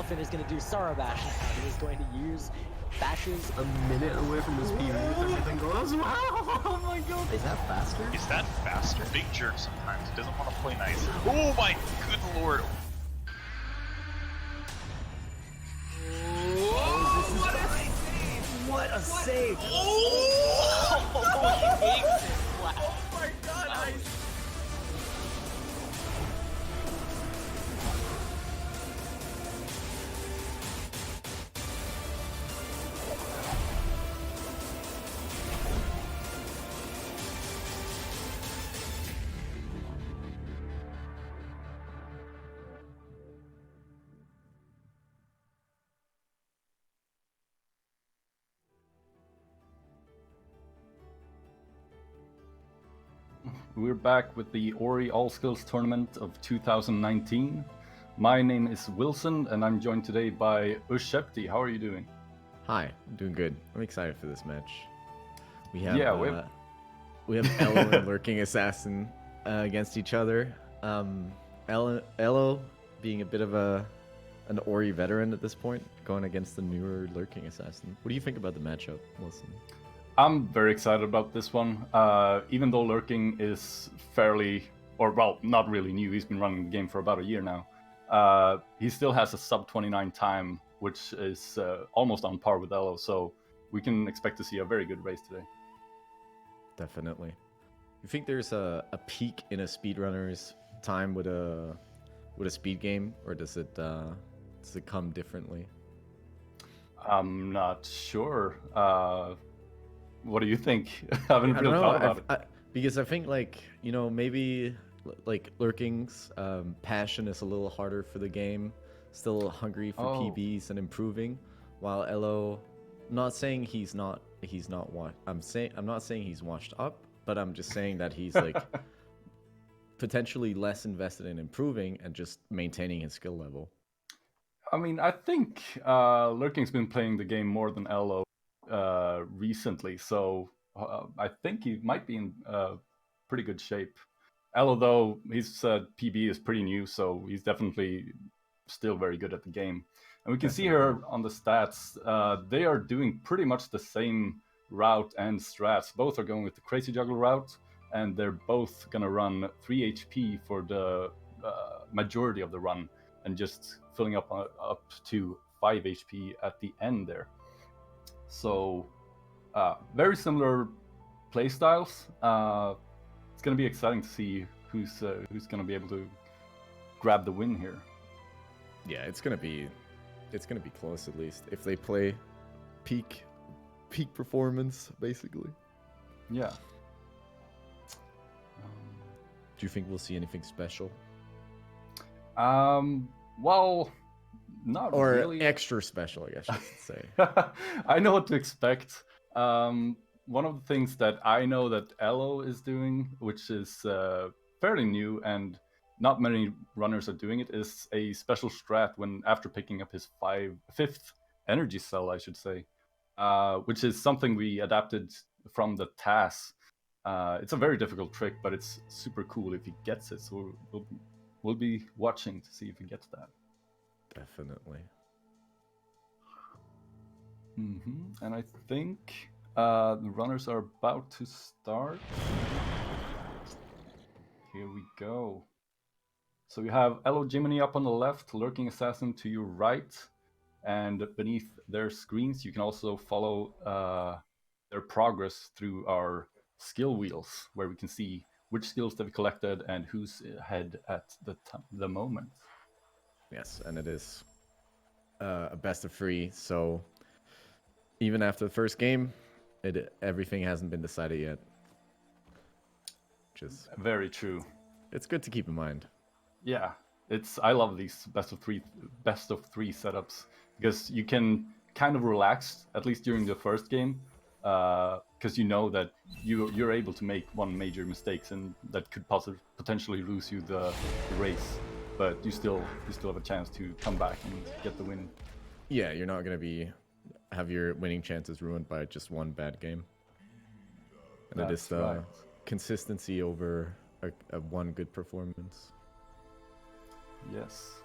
Finn is going to do Sara Bash. He is going to use Bashes. A minute away from his PB if everything goes well. Oh my god. Is that faster? Is that faster? Big jerk sometimes. He doesn't want to play nice. Oh my good lord. What a save! Oh! He makes it flat. Oh my god, nice. We're back with the Ori All Skills Tournament of 2019. My name is Wilson, and I'm joined today by Ushepti. How are you doing? Hi, I'm doing good. I'm excited for this match. We have we have Elo and Lurking Assassin against each other. Elo being a bit of an Ori veteran at this point, going against the newer Lurking Assassin. What do you think about the matchup, Wilson? I'm very excited about this one. Even though Lurking is fairly, or well, not really new, he's been running the game for about a year now. He still has a sub 29 time, which is almost on par with Elo, so we can expect to see a very good race today. Definitely. You think there's a peak in a speedrunner's time with a speed game, or does it come differently? I'm not sure. What do you think? I haven't really thought about it. Because I think, like, you know, maybe like Lurking's passion is a little harder for the game, still hungry for PBs and improving, while Elo, I'm not saying he's not I'm not saying he's washed up, but I'm just saying that he's like potentially less invested in improving and just maintaining his skill level. I mean, I think Lurking's been playing the game more than Elo recently, so I think he might be in pretty good shape. Elo, though, his PB is pretty new, so he's definitely still very good at the game. And we can see here on the stats, they are doing pretty much the same route and strats. Both are going with the Crazy Juggler route, and they're both going to run 3 HP for the majority of the run, and just filling up to 5 HP at the end there. So, very similar playstyles. It's going to be exciting to see who's going to be able to grab the win here. Yeah, it's gonna be close, at least if they play peak performance, basically. Yeah. Do you think we'll see anything special? Well, not really. Or extra special, I guess I should say. I know what to expect. One of the things that I know that Elo is doing, which is fairly new and not many runners are doing it, is a special strat when after picking up his fifth energy cell, I should say, which is something we adapted from the TAS. It's a very difficult trick, but it's super cool if he gets it. So we'll be watching to see if he gets that. Definitely. And I think the runners are about to start. Here we go. So you have Elojimmini up on the left, Lurking Assassin to your right, and beneath their screens you can also follow their progress through our skill wheels, where we can see which skills they've collected and who's ahead at the moment. Yes, and it is a best of 3, so even after the first game, everything hasn't been decided yet. Which is very true. It's good to keep in mind. Yeah, I love these best of three setups, because you can kind of relax, at least during the first game, because you know that you're able to make one major mistake and that could potentially lose you the race, but you still have a chance to come back and get the win. Yeah, you're not gonna have your winning chances ruined by just one bad game. And it is the consistency over a one good performance. Yes.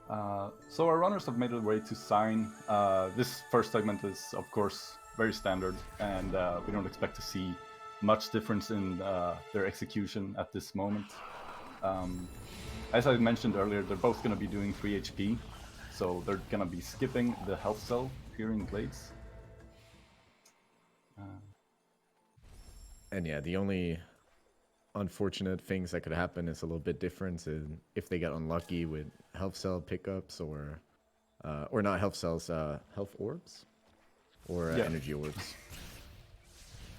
So our runners have made their way to sign. This first segment is, of course, very standard, and we don't expect to see much difference in their execution at this moment. As I mentioned earlier, they're both going to be doing 3 HP, so they're going to be skipping the health cell here in Glades. And yeah, the only unfortunate things that could happen is a little bit different in if they get unlucky with health cell pickups or not health cells, health orbs or Yeah. energy orbs.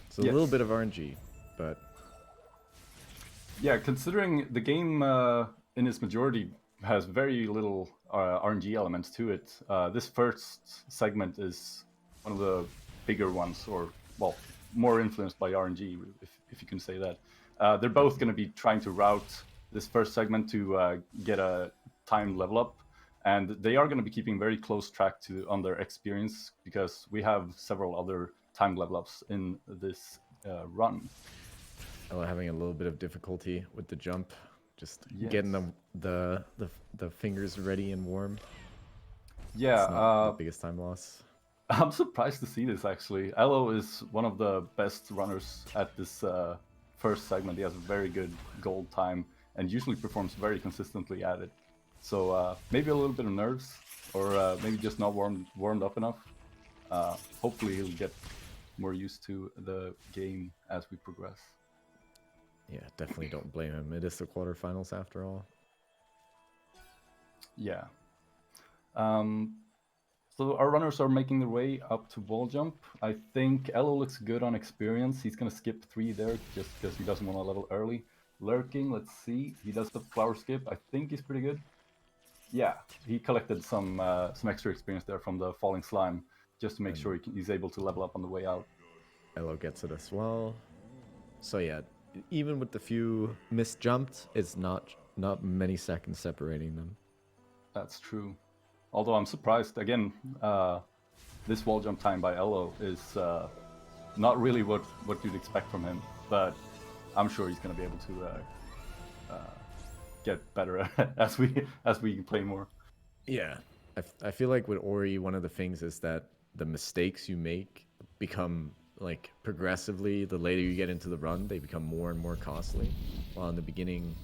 So Yes. a little bit of RNG, but Yeah, considering the game in its majority has very little RNG elements to it, this first segment is one of the bigger ones, or, well, more influenced by RNG, if you can say that. They're both going to be trying to route this first segment to get a timed level up, and they are going to be keeping very close track on their experience, because we have several other timed level ups in this run. having a little bit of difficulty with the jump, just Yes. getting the fingers ready and warm. Yeah, It's not the biggest time loss. I'm surprised to see this, actually. Elo is one of the best runners at this first segment. He has a very good gold time and usually performs very consistently at it. So maybe a little bit of nerves, or maybe just not warmed up enough. Hopefully he'll get more used to the game as we progress. Yeah, definitely don't blame him. It is the quarterfinals after all. Yeah. So our runners are making their way up to wall jump. I think Elo looks good on experience. He's going to skip 3 there just because he doesn't want to level early. Lurking, let's see. He does the flower skip. I think he's pretty good. Yeah, he collected some extra experience there from the falling slime just to make sure he's able to level up on the way out. Elo gets it as well. So yeah, even with the few missed jumps, it's not many seconds separating them. That's true. Although I'm surprised, again, this wall jump time by Elo is not really what you'd expect from him, but I'm sure he's going to be able to get better as we play more. Yeah, I feel like with Ori, one of the things is that the mistakes you make become, like, progressively, the later you get into the run, they become more and more costly, while in the beginning,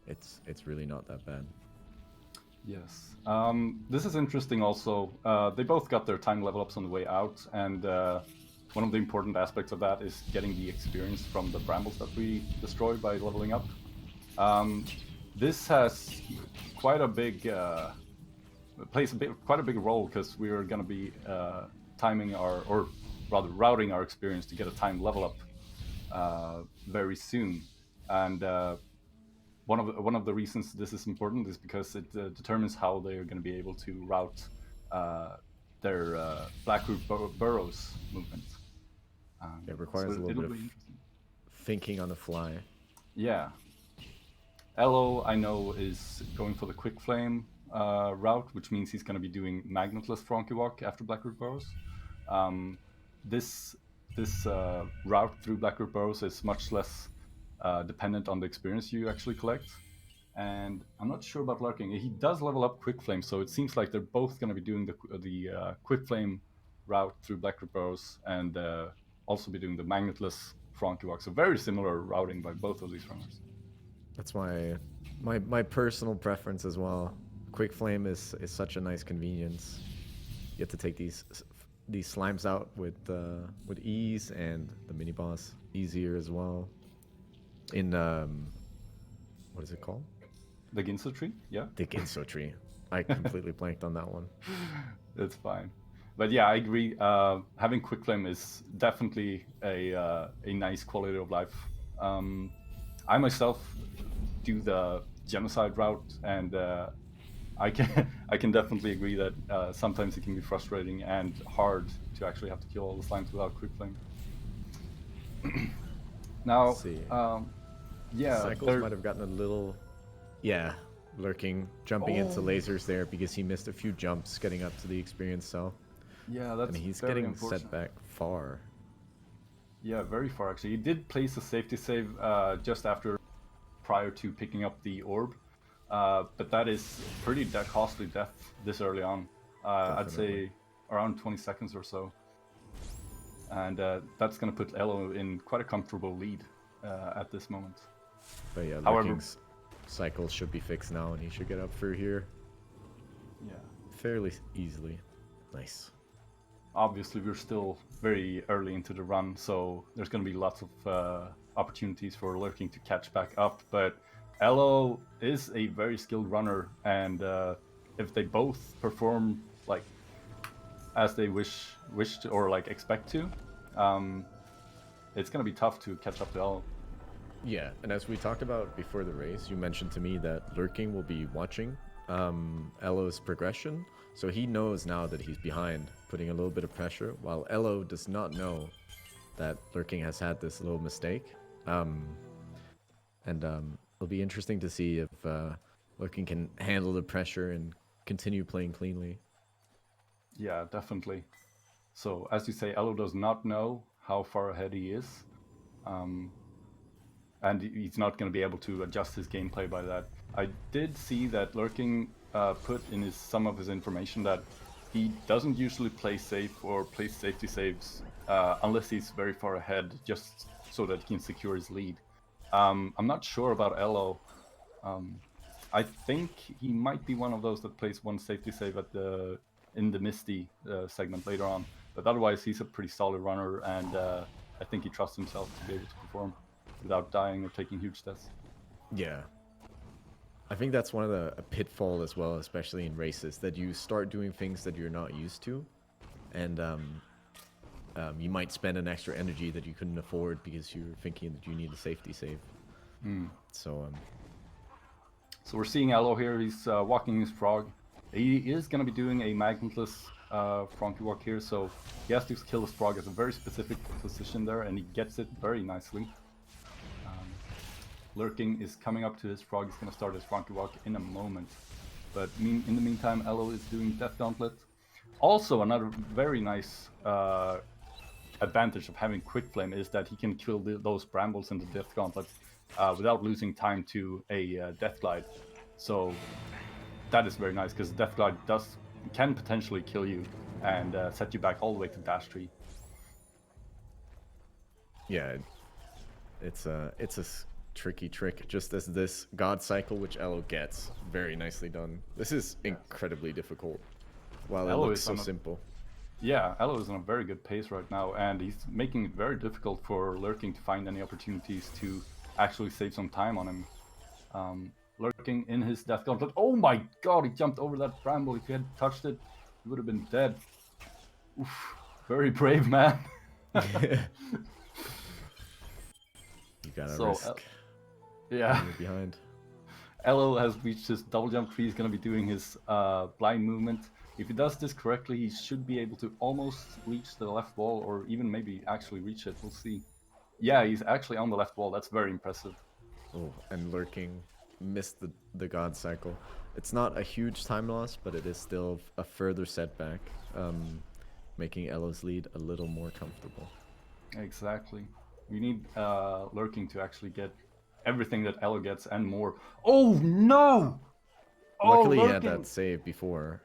it's really not that bad. Yes. This is interesting also. They both got their time level ups on the way out, and one of the important aspects of that is getting the experience from the brambles that we destroy by leveling up. This has quite a big quite a big role, because we are going to be timing or rather routing our experience to get a time level up very soon, and one of the reasons this is important is because it determines how they are going to be able to route their Blackroot Burrows movement. It requires a little bit of thinking on the fly. Yeah. Elo, I know, is going for the Quick Flame route, which means he's going to be doing Magnetless Frankie Walk after Blackroot Burrows. This route through Blackroot Burrows is much less dependent on the experience you actually collect. And I'm not sure about Lurking. He does level up Quick Flame, so it seems like they're both going to be doing the Quick Flame route through Blackroot Burrows, and also be doing the Magnetless Frankie Walk. So very similar routing by both of these runners. That's my personal preference as well. Quick Flame is such a nice convenience. You get to take these slimes out with ease, and the mini boss easier as well. In what is it called? The Ginso tree, yeah. The Ginso tree. I completely blanked on that one. That's fine. But yeah, I agree. Having Quick Flame is definitely a nice quality of life. I myself do the genocide route, and I can definitely agree that sometimes it can be frustrating and hard to actually have to kill all the slimes without Quick Flame. Now, Let's see. Yeah, Cycles might have gotten a little, Lurking, jumping into lasers there because he missed a few jumps getting up to the experience cell. Yeah, that's and he's very getting unfortunate. set back far. Yeah, very far actually. He did place a safety save just prior to picking up the orb. But that is pretty costly death this early on. I'd Definitely. say around 20 seconds or so. And that's going to put Elo in quite a comfortable lead at this moment. But yeah, However- Lurking's cycle should be fixed now, and he should get up through here Yeah. fairly easily. Nice. Obviously, we're still very early into the run, so there's going to be lots of opportunities for Lurking to catch back up. But Elo is a very skilled runner, and if they both perform like as they wish to, or like expect to, it's going to be tough to catch up to Elo. Yeah, and as we talked about before the race, you mentioned to me that Lurking will be watching Elo's progression, so he knows now that he's behind, putting a little bit of pressure, while Elo does not know that Lurking has had this little mistake. It'll be interesting to see if Lurking can handle the pressure and continue playing cleanly. Yeah, definitely. So, as you say, Elo does not know how far ahead he is. And he's not going to be able to adjust his gameplay by that. I did see that Lurking put in some of his information that he doesn't usually play safe or play safety saves unless he's very far ahead, just so that he can secure his lead. I'm not sure about Elo. I think he might be one of those that plays one safety save in the Misty segment later on. But otherwise, he's a pretty solid runner, and I think he trusts himself to be able to perform without dying or taking huge deaths. Yeah. I think that's one of the a pitfall as well, especially in races, that you start doing things that you're not used to, and you might spend an extra energy that you couldn't afford because you're thinking that you need a safety save. So we're seeing Elo here. He's walking his frog. He is going to be doing a magnetless Frankie walk here, so he has to kill his frog at a very specific position there, and he gets it very nicely. Lurking is coming up to his frog. He's going to start his Frankie walk in a moment. But in the meantime, Elo is doing Death Gauntlet. Also, another very nice advantage of having Quick Flame is that he can kill those brambles in the Death Gauntlet without losing time to a Death Glide. So that is very nice, because Death Glide can potentially kill you and set you back all the way to Dash Tree. yeah, it's a tricky trick, just as this God Cycle, which Elo gets very nicely done. This is incredibly difficult, while it Elo looks is so on a- simple. Yeah, Elo is on a very good pace right now, and he's making it very difficult for Lurking to find any opportunities to actually save some time on him. Lurking in his Death Gauntlet. Oh my god, he jumped over that bramble. If he had touched it, he would have been dead. Oof, very brave man. You gotta So, risk Yeah. being behind. Elo has reached his double jump tree. He's going to be doing his blind movement. If he does this correctly, he should be able to almost reach the left wall, or even maybe actually reach it. We'll see. Yeah, he's actually on the left wall. That's very impressive. Oh, and Lurking missed the God Cycle. It's not a huge time loss, but it is still a further setback, making Elo's lead a little more comfortable. Exactly. We need Lurking to actually get everything that Elo gets and more. Oh no! Luckily, he had Lurking! that save before.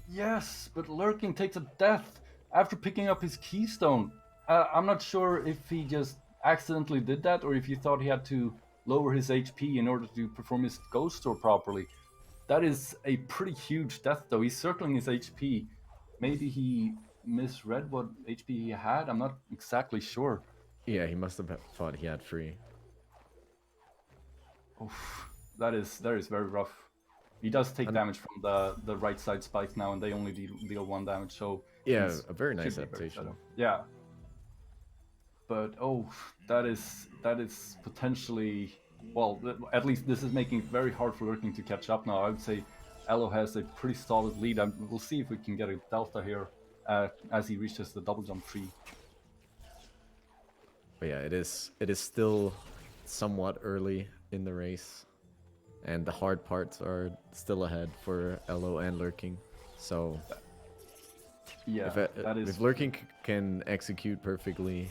Yes, but Lurking takes a death after picking up his keystone. I'm not sure if he just accidentally did that, or if he thought he had to lower his HP in order to perform his ghost store properly. That is a pretty huge death, though. He's circling his HP. Maybe he misread what HP he had. I'm not exactly sure. Yeah, he must have thought he had free. Oof, that is very rough. He does take damage from the right side spikes now, and they only deal 1 damage. So Yeah, he's- a very nice should be very adaptation. set up. Yeah. But that is potentially, well, at least this is making it very hard for Lurking to catch up now. I would say Elo has a pretty solid lead. We'll see if we can get a delta here as he reaches the double jump tree. But yeah, it is still somewhat early in the race, and the hard parts are still ahead for Elo and Lurking. So Yeah, that is. if Lurking can execute perfectly,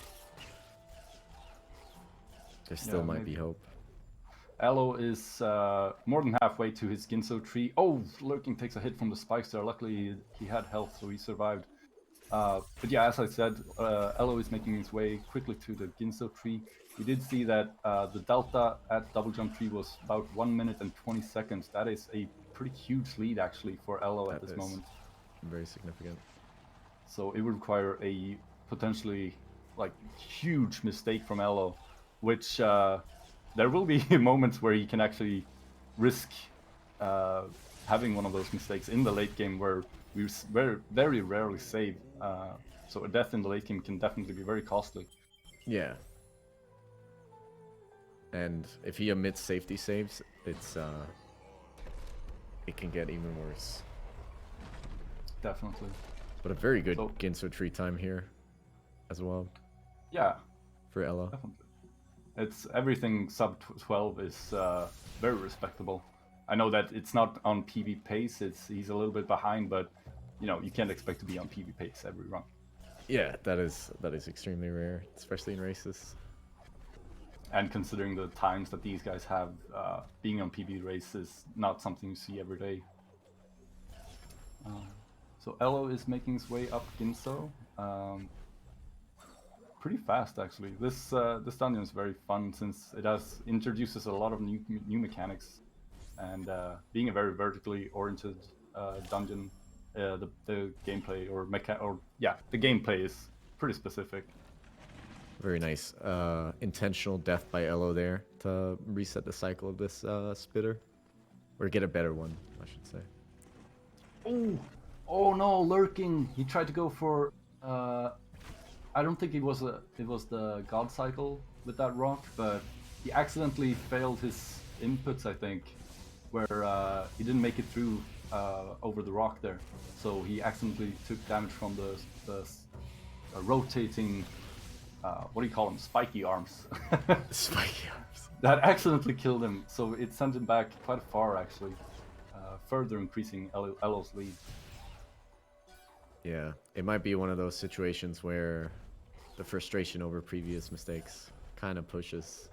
there still might be maybe. hope. Elo is more than halfway to his Ginso tree. Oh, Lurking takes a hit from the spikes there. Luckily, he had health, so he survived. But yeah, as I said, Elo is making his way quickly to the Ginso tree. We did see that the delta at double jump tree was about 1 minute and 20 seconds. That is a pretty huge lead actually for Elo at this moment. Very significant. So it would require a potentially like huge mistake from Elo, which there will be moments where he can actually risk having one of those mistakes in the late game where we very rarely save. So a death in the late game can definitely be very costly. Yeah. And if he omits safety saves, it's it can get even worse. Definitely. But a very good Ginso tree time here as well. Yeah. For Elo. Definitely. It's everything sub 12 is very respectable. I know that it's not on PB pace. He's a little bit behind, but you know you can't expect to be on PB pace every run. Yeah, that is extremely rare, especially in races. And considering the times that these guys have, being on PB race is not something you see every day. So Elo is making his way up Ginso. Pretty fast actually. This dungeon is very fun since it introduces a lot of new mechanics, and being a very vertically oriented dungeon, the gameplay the gameplay is pretty specific. Very nice. Intentional death by Elo there to reset the cycle of this spitter. Or get a better one, I should say. Oh no, Lurking! He tried to go for I don't think it was the God Cycle with that rock, but he accidentally failed his inputs, I think, where he didn't make it through over the rock there. So he accidentally took damage from the rotating, what do you call them, spiky arms. Spiky arms. That accidentally killed him, so it sent him back quite far actually, further increasing Elo's lead. Yeah, it might be one of those situations where the frustration over previous mistakes kind of pushes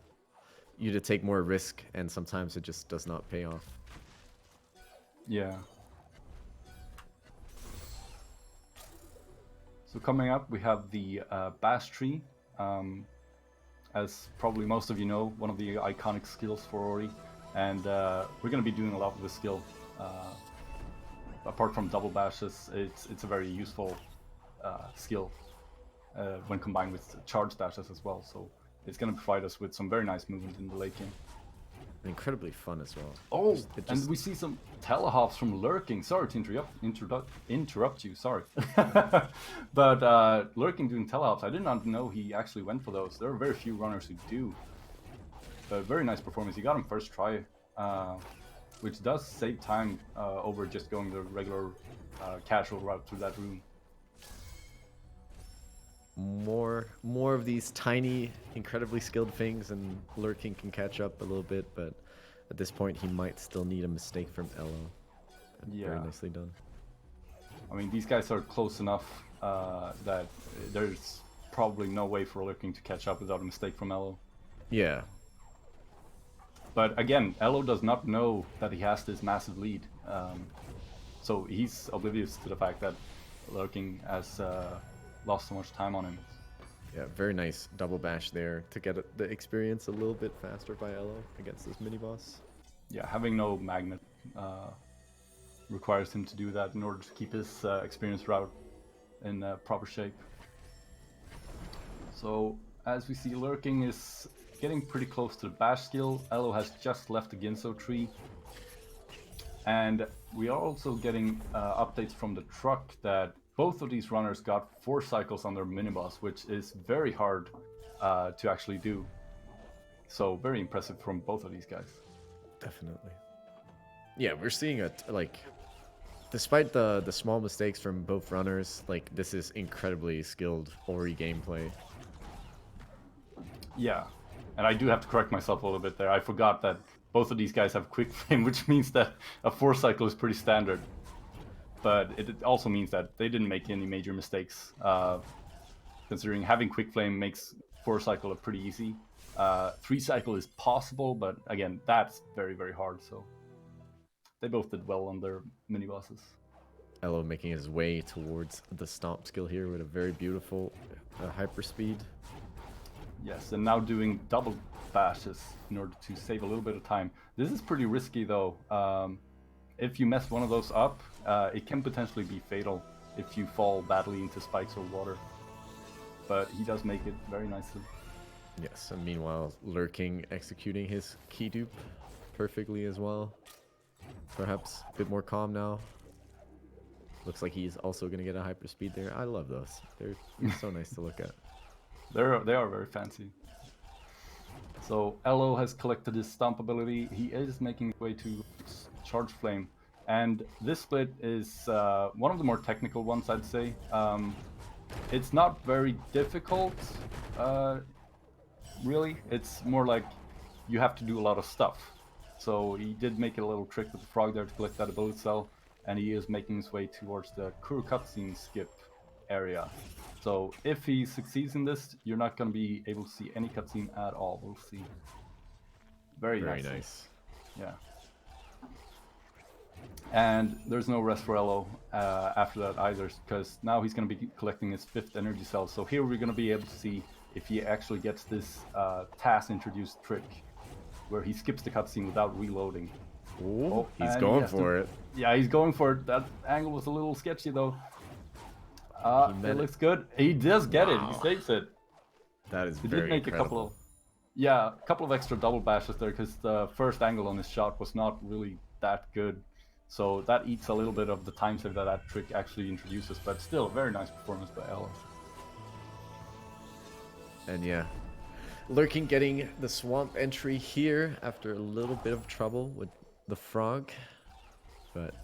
you to take more risk, and sometimes it just does not pay off. Yeah. So coming up, we have the Bash Tree. As probably most of you know, one of the iconic skills for Ori, and we're going to be doing a lot with this skill. Apart from double bashes, it's a very useful skill when combined with charge dashes as well. So it's going to provide us with some very nice movement in the late game. Incredibly fun as well. Oh, and we see some telehops from Lurking. Sorry to interrupt you. Sorry, but Lurking doing telehops. I did not know he actually went for those. There are very few runners who do. But very nice performance. He got him first try. Which does save time over just going the regular casual route through that room. More of these tiny, incredibly skilled things, and Lurking can catch up a little bit, but at this point he might still need a mistake from Elo. Yeah. Very nicely done. I mean, these guys are close enough that there's probably no way for Lurking to catch up without a mistake from Elo. Yeah. But again, Elo does not know that he has this massive lead. So he's oblivious to the fact that Lurking has lost so much time on him. Yeah, very nice double bash there to get the experience a little bit faster by Elo against this mini-boss. Yeah, having no magnet requires him to do that in order to keep his experience route in proper shape. So, as we see, Lurking is getting pretty close to the bash skill. Elo has just left the Ginso tree. And we are also getting updates from the truck that both of these runners got 4 cycles on their mini-boss, which is very hard to actually do. So very impressive from both of these guys. Definitely. Yeah, we're seeing despite the small mistakes from both runners, like this is incredibly skilled Ori gameplay. Yeah, and I do have to correct myself a little bit there. I forgot that both of these guys have quick frame, which means that a 4 cycle is pretty standard. But it also means that they didn't make any major mistakes considering having quick flame makes 4 cycle a pretty easy. 3 cycle is possible, but again, that's very, very hard. So they both did well on their mini bosses. Elo making his way towards the stomp skill here with a very beautiful hyper speed. Yes, and now doing double bashes in order to save a little bit of time. This is pretty risky though. If you mess one of those up, it can potentially be fatal if you fall badly into spikes or water. But he does make it very nicely. Yes, and meanwhile, Lurking executing his key dupe perfectly as well. Perhaps a bit more calm now. Looks like he's also going to get a hyper speed there. I love those. They're so nice to look at. They are very fancy. So Elo has collected his stomp ability. He is making his way to charge flame. And this split is one of the more technical ones, I'd say. It's not very difficult, really. It's more like you have to do a lot of stuff. So he did make a little trick with the frog there to collect that ability cell, and he is making his way towards the Kuru cutscene skip area. So if he succeeds in this, you're not going to be able to see any cutscene at all. We'll see. Very nice. Yeah. And there's no rest for Elo after that either, because now he's going to be collecting his 5th energy cell. So here we're going to be able to see if he actually gets this TAS introduced trick, where he skips the cutscene without reloading. Ooh, he's going for it. Yeah, he's going for it. That angle was a little sketchy though. It looks good. He does get it. He saves it. That is he very did make incredible. a couple of extra double bashes there, because the first angle on his shot was not really that good. So that eats a little bit of the time save that trick actually introduces, but still a very nice performance by Elo. And yeah, Lurking getting the swamp entry here after a little bit of trouble with the frog, but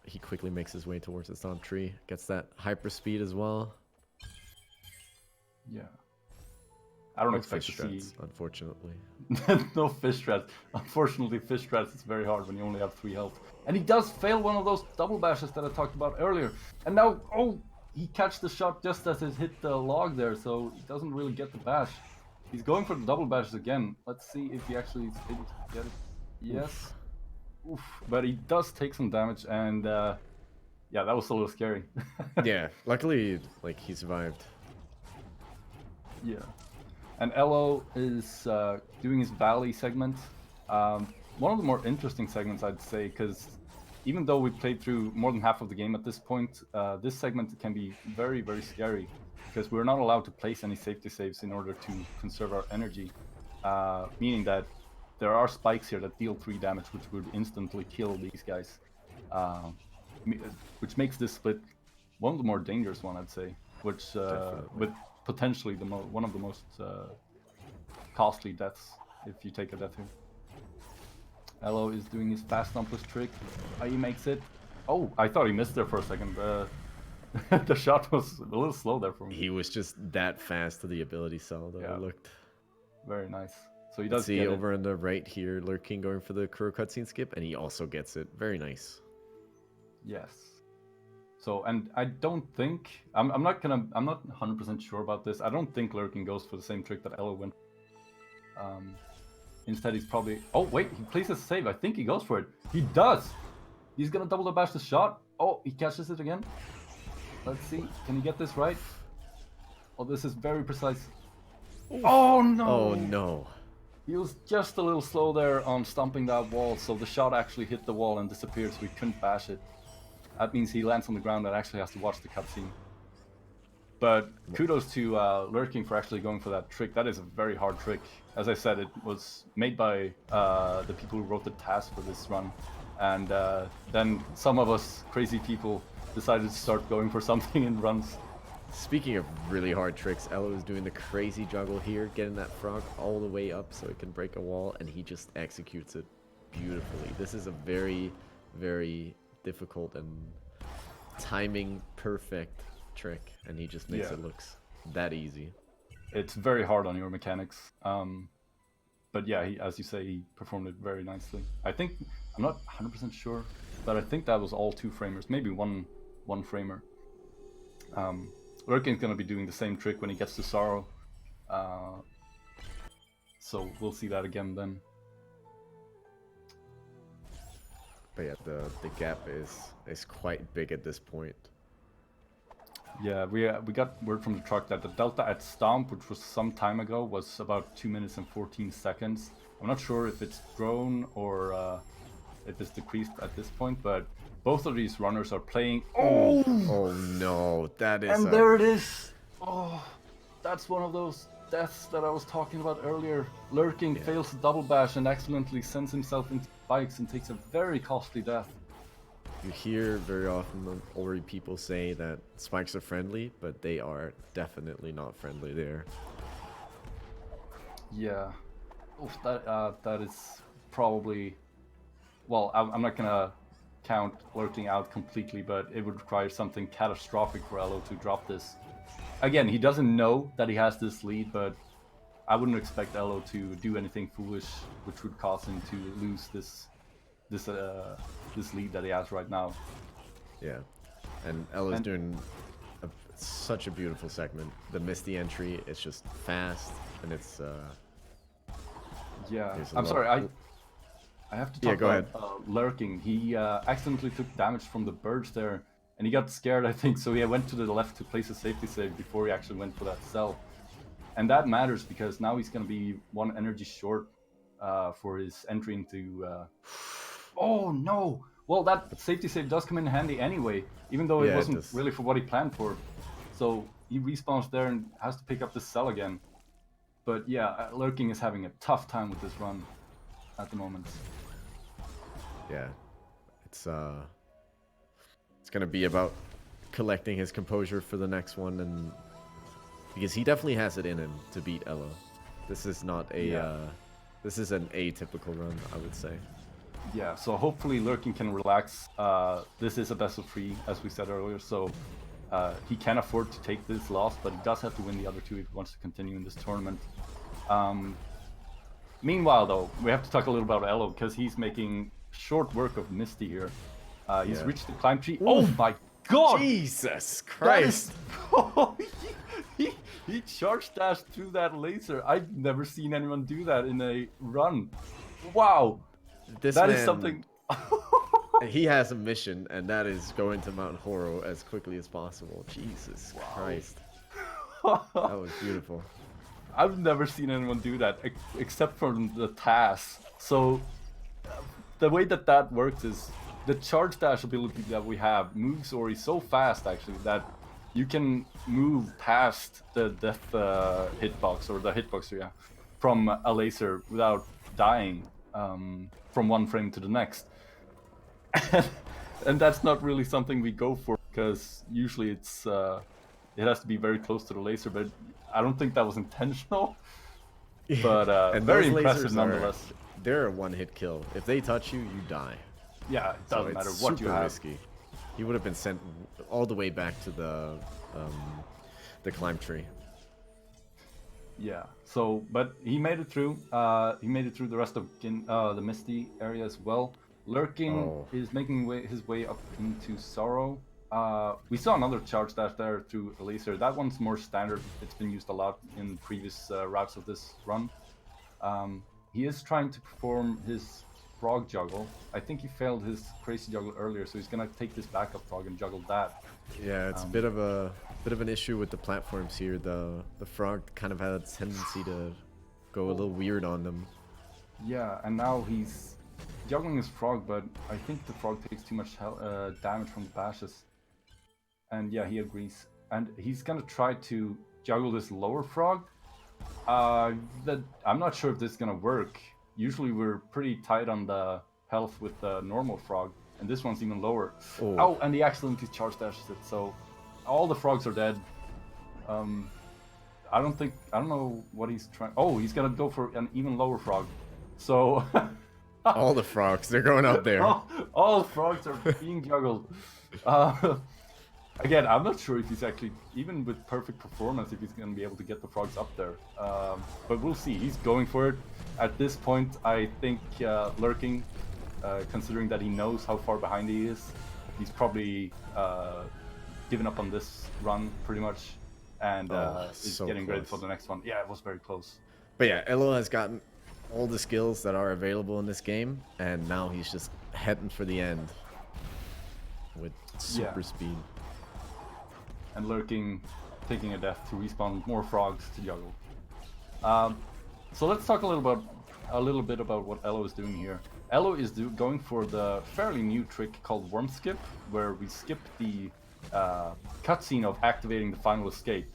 he quickly makes his way towards the stomp tree, gets that hyper speed as well. Yeah. I don't No expect fish to see... strats, unfortunately. No fish strats. Unfortunately, fish strats is very hard when you only have 3 health. And he does fail one of those double bashes that I talked about earlier. And now, oh, he catches the shot just as it hit the log there, so he doesn't really get the bash. He's going for the double bashes again. Let's see if he actually is able to get it. Yes. Oof. But he does take some damage, and yeah, that was a little scary. Yeah, luckily, like, he survived. Yeah. And Elo is doing his Valley segment. One of the more interesting segments, I'd say, because even though we played through more than half of the game at this point, this segment can be very, very scary, because we're not allowed to place any safety saves in order to conserve our energy, meaning that there are spikes here that deal 3 damage, which would instantly kill these guys, which makes this split one of the more dangerous one, I'd say, which with potentially one of the most costly deaths if you take a death here. Elo is doing his fast stompless trick. He makes it. Oh, I thought he missed there for a second. The shot was a little slow there for me. He was just that fast to the ability cell, though. Yeah. It looked very nice. So he does see get over on the right here, Lurking going for the Kuro cutscene skip, and he also gets it. Very nice. Yes. So, and I don't think I'm not 100% sure about this. I don't think Lurking goes for the same trick that Elo went. Instead, he's probably... Oh, wait, he places a save. I think he goes for it. He does! He's gonna double the bash the shot. Oh, he catches it again. Let's see. Can he get this right? Oh, this is very precise. Oof. Oh, no! Oh, no. He was just a little slow there on stomping that wall, so the shot actually hit the wall and disappeared, so he couldn't bash it. That means he lands on the ground and actually has to watch the cutscene. But kudos to Lurking for actually going for that trick. That is a very hard trick. As I said, it was made by the people who wrote the task for this run. And then some of us crazy people decided to start going for something in runs. Speaking of really hard tricks, Elo is doing the crazy juggle here, getting that frog all the way up so it can break a wall, and he just executes it beautifully. This is a very, very difficult and timing perfect trick, and he just makes it look that easy. It's very hard on your mechanics, but yeah, as you say, he performed it very nicely. I think, I'm not 100% sure, but I think that was all 2 framers, maybe one framer. Lurking's gonna be doing the same trick when he gets to Sorrow. So we'll see that again then. But yeah, the gap is quite big at this point. Yeah, we got word from the truck that the delta at Stomp, which was some time ago, was about 2 minutes and 14 seconds. I'm not sure if it's grown or if it's decreased at this point, but both of these runners are playing. Oh! Oh no, that is. And there it is! Oh, that's one of those deaths that I was talking about earlier. Lurking fails the double bash and accidentally sends himself into spikes and takes a very costly death. You hear very often the Ori people say that spikes are friendly, but they are definitely not friendly there. Yeah. Oof, that is probably... Well, I'm not gonna count Lurking out completely, but it would require something catastrophic for Elo to drop this. Again, he doesn't know that he has this lead, but I wouldn't expect Elo to do anything foolish which would cause him to lose this lead that he has right now. Yeah, and Ella's doing such a beautiful segment. The Misty entry, it's just fast, and it's yeah. I'm sorry, I have to talk about Lurking. He accidentally took damage from the birds there, and he got scared, I think, so he went to the left to place a safety save before he actually went for that cell. And that matters because now he's going to be 1 energy short for his entry into... Oh no! Well, that safety save does come in handy anyway, even though it wasn't really for what he planned for. So he respawns there and has to pick up the cell again. But yeah, Lurking is having a tough time with this run at the moment. Yeah, it's gonna be about collecting his composure for the next one, and because he definitely has it in him to beat Elo. This is not a this is an atypical run, I would say. Yeah, so hopefully Lurking can relax. This is a best of 3, as we said earlier, so he can afford to take this loss, but he does have to win the other 2 if he wants to continue in this tournament. Meanwhile, though, we have to talk a little about Elo, because he's making short work of Misty here. He's reached the climb tree. Oh my god! Jesus Christ! He charge dashed through that laser. I've never seen anyone do that in a run. Wow! That is something... He has a mission, and that is going to Mount Horo as quickly as possible. Jesus Christ. That was beautiful. I've never seen anyone do that, except for the TAS. So, the way that works is, the charge dash ability that we have moves Ori so fast, actually, that you can move past the death hitbox, or the hitbox, yeah, from a laser without dying from 1 frame to the next. And that's not really something we go for, because usually it has to be very close to the laser, but I don't think that was intentional. But and very impressive nonetheless. They're a 1-hit kill. If they touch you, you die. Yeah, it doesn't matter what you have. Risky. He would have been sent all the way back to the climb tree. Yeah. So, but he made it through. He made it through the rest of the Misty area as well. Lurking is making his way up into Sorrow. We saw another charge dash there through a laser. That one's more standard. It's been used a lot in previous routes of this run. He is trying to perform his frog juggle. I think he failed his crazy juggle earlier, so he's gonna take this backup frog and juggle that. Yeah, it's a bit of an issue with the platforms here. The frog kind of had a tendency to go a little weird on them. Yeah, and now he's juggling his frog, but I think the frog takes too much damage from the bashes. And yeah, he agrees. And he's gonna try to juggle this lower frog. I'm not sure if this is gonna work. Usually we're pretty tight on the health with the normal frog, and this one's even lower. Oh, and he accidentally charge dashes it, so all the frogs are dead. I don't know what he's trying. Oh, he's gonna go for an even lower frog. So all the frogs, they're going up there. all the frogs are being juggled. Again, I'm not sure if he's actually, even with perfect performance, if he's going to be able to get the frogs up there. But we'll see. He's going for it. At this point, I think Lurking, considering that he knows how far behind he is, he's probably given up on this run pretty much. and is so getting ready for close. the next one. Yeah, it was very close. But yeah, Elo has gotten all the skills that are available in this game, and now he's just heading for the end with super speed. And Lurking taking a death to respawn more frogs to juggle. So let's talk a little bit about what Elo is doing here. Elo is going for the fairly new trick called Worm Skip, where we skip the cutscene of activating the final escape.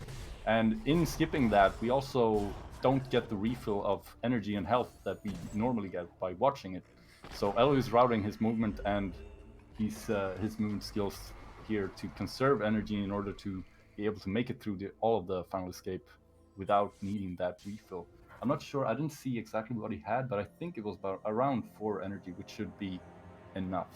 And in skipping that, we also don't get the refill of energy and health that we normally get by watching it. So Elo is routing his movement and his movement skills here to conserve energy in order to be able to make it through all of the final escape without needing that refill. I'm not sure, I didn't see exactly what he had, but I think it was about around 4 energy, which should be enough.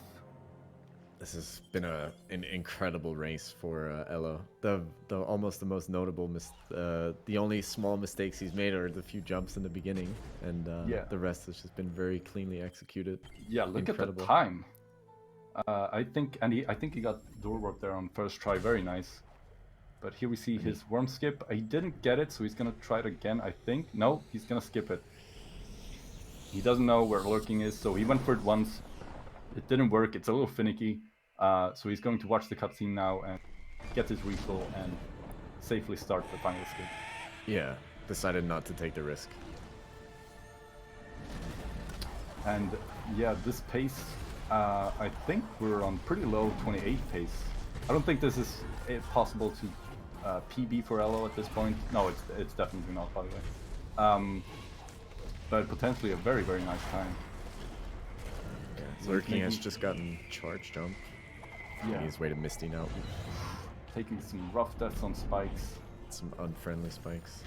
This has been an incredible race for Elo. The almost the most notable the only small mistakes he's made are the few jumps in the beginning, and the rest has just been very cleanly executed. Yeah, look Incredible. at the time. I think he got door warp there on first try, very nice. But here we see his worm skip. He didn't get it, so he's gonna try it again, I think. No, he's gonna skip it. He doesn't know where lurking is, so he went for it once. It didn't work, it's a little finicky. So he's going to watch the cutscene now and get his refill and safely start the final escape. Yeah, decided not to take the risk. And yeah, this pace, I think we're on pretty low 28 pace. I don't think this is possible to PB for Elo at this point. No, it's definitely not, by the way. But potentially a very, very nice time. Yeah, Lurking has just gotten charge jump. Yeah. His way to Misty now. Taking some rough deaths on spikes. Some unfriendly spikes.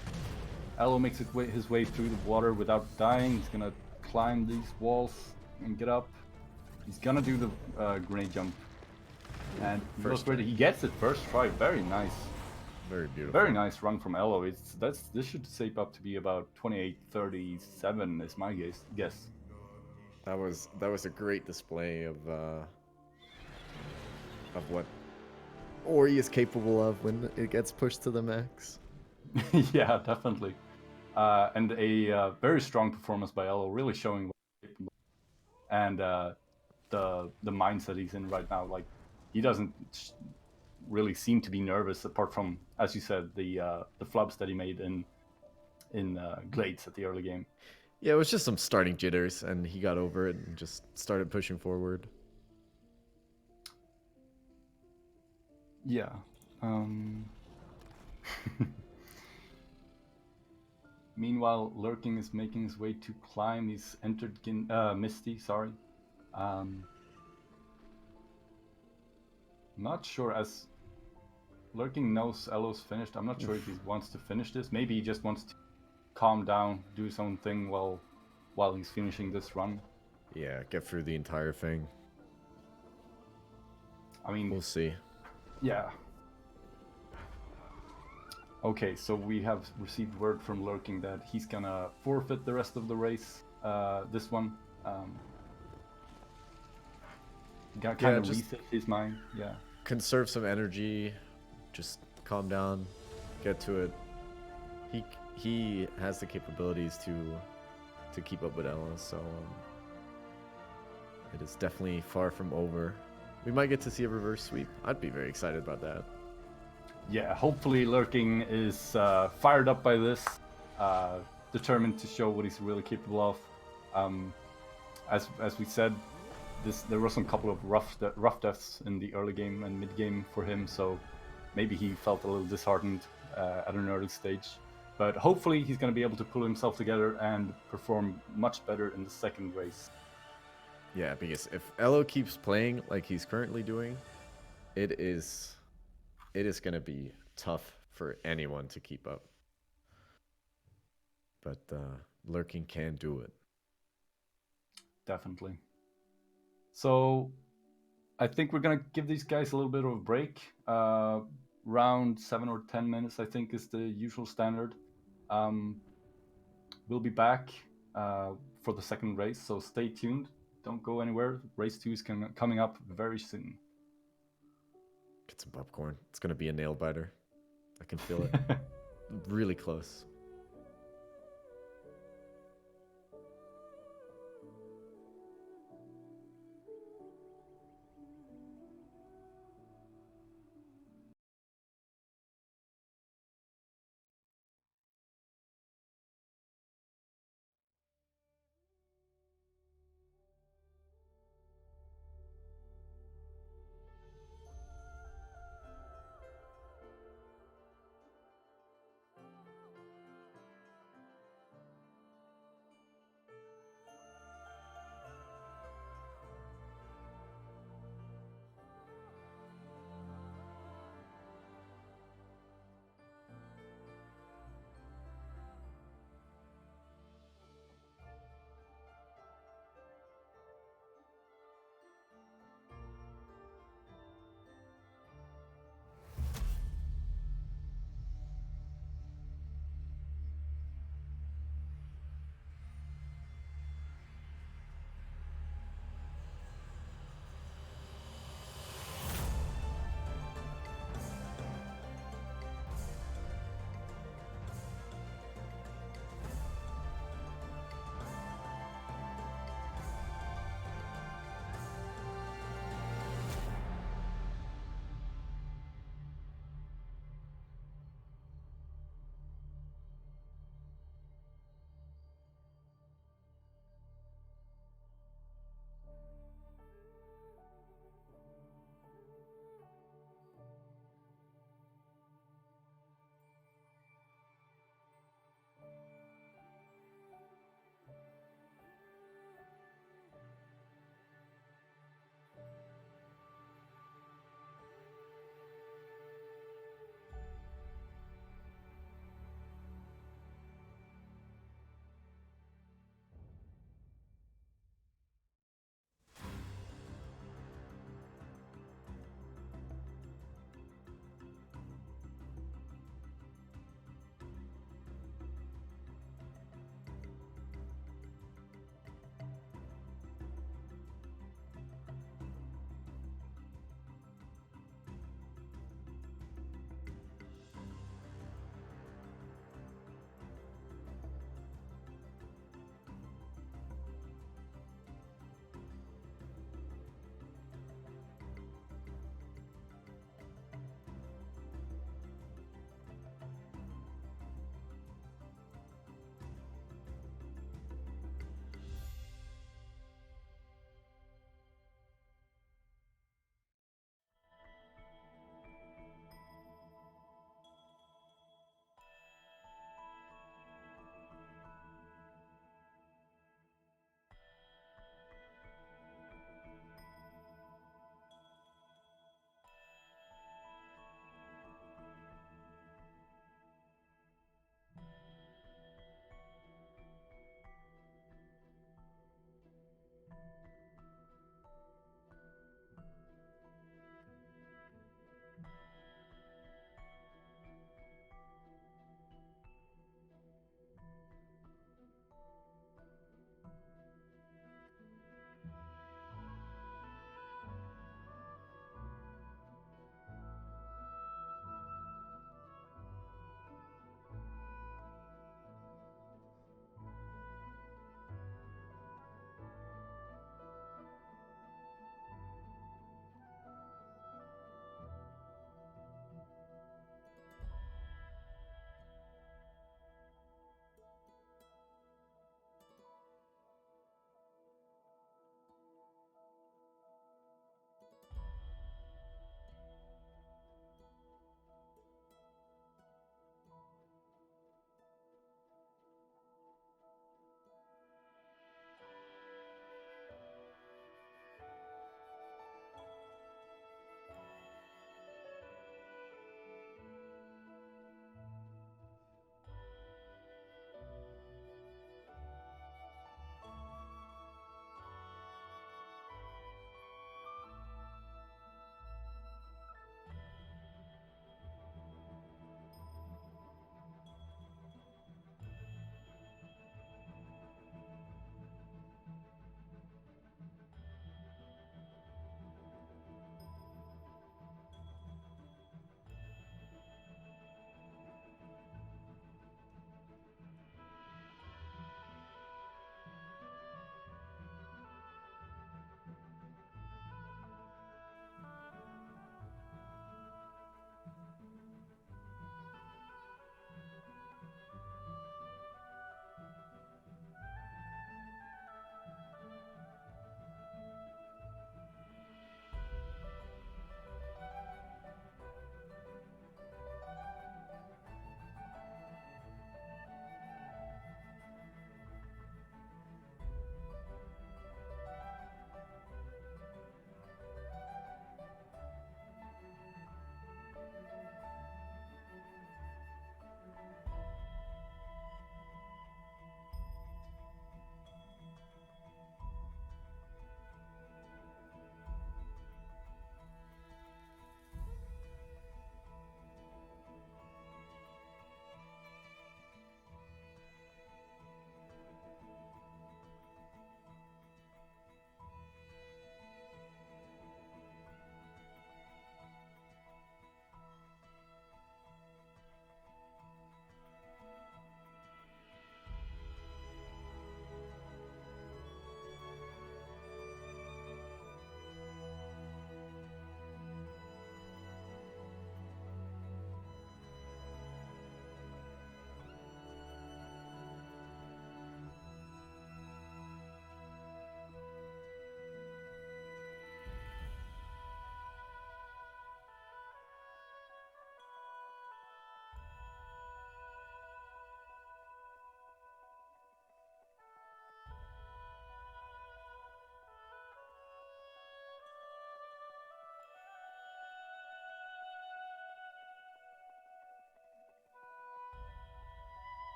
Elo makes his way through the water without dying. He's gonna climb these walls and get up. He's gonna do the grenade jump. And he gets it first try. Very nice. Very beautiful. Very nice run from Elo. This should shape up to be about 28-37 is my guess. That was a great display of what Ori is capable of when it gets pushed to the max. Yeah, definitely. And a very strong performance by Elo, really showing what he's capable of. And the mindset he's in right now. Like, he doesn't really seem to be nervous, apart from, as you said, the flubs that he made in Glades at the early game. Yeah, it was just some starting jitters, and he got over it and just started pushing forward. Yeah. Meanwhile, Lurking is making his way to climb. He's entered Misty, sorry. Not sure, as Lurking knows Elo's finished. I'm not sure if he wants to finish this. Maybe he just wants to calm down, do his own thing while he's finishing this run. Yeah, get through the entire thing. I mean, we'll see. Yeah. Okay, so we have received word from Lurking that he's gonna forfeit the rest of the race. This one. Got kind of reset his mind. Yeah. Conserve some energy. Just calm down. Get to it. He has the capabilities to keep up with Ella, so it is definitely far from over. We might get to see a reverse sweep. I'd be very excited about that. Yeah, hopefully Lurking is fired up by this, determined to show what he's really capable of. As we said, there were some couple of rough deaths in the early game and mid game for him, so maybe he felt a little disheartened at an early stage. But hopefully he's going to be able to pull himself together and perform much better in the second race. Yeah, because if Elo keeps playing like he's currently doing, it is going to be tough for anyone to keep up. But Lurking can do it. Definitely. So I think we're going to give these guys a little bit of a break. Around 7 or 10 minutes, I think, is the usual standard. We'll be back for the second race, so stay tuned. Don't go anywhere. Race 2 is coming up very soon. Get some popcorn. It's going to be a nail biter. I can feel it. Really close.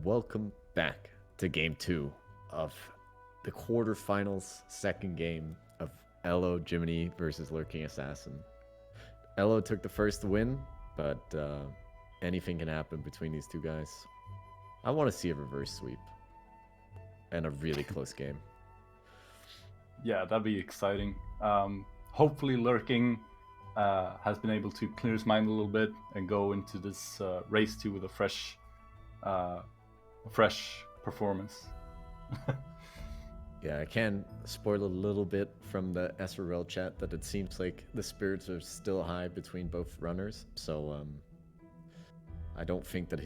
welcome back to game 2 of the quarterfinals, second game of Elojimmini versus Lurking Assassin. Elo took the first win, but anything can happen between these two guys. I want to see a reverse sweep and a really close game. Yeah, that'd be exciting. Hopefully Lurking has been able to clear his mind a little bit and go into this race 2 with a fresh performance. Yeah, I can spoil a little bit from the SRL chat that it seems like the spirits are still high between both runners, so I don't think that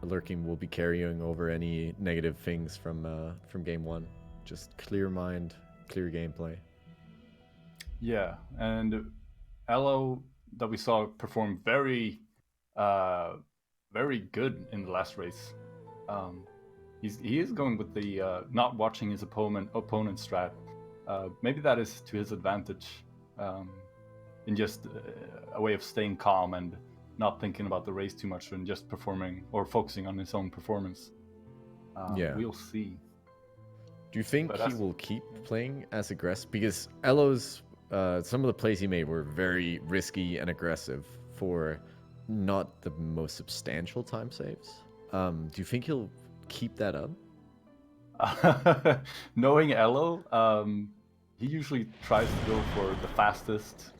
Lurking will be carrying over any negative things from game 1. Just clear mind, clear gameplay. Yeah, and Elo that we saw perform very good in the last race. He is going with the not watching his opponent strat. Maybe that is to his advantage, in just a way of staying calm and not thinking about the race too much and just performing or focusing on his own performance. Yeah, we'll see. Do you think he will keep playing as aggressive? Because Elo's some of the plays he made were very risky and aggressive for not the most substantial time saves. Do you think he'll keep that up? Knowing Elo, he usually tries to go for the fastest,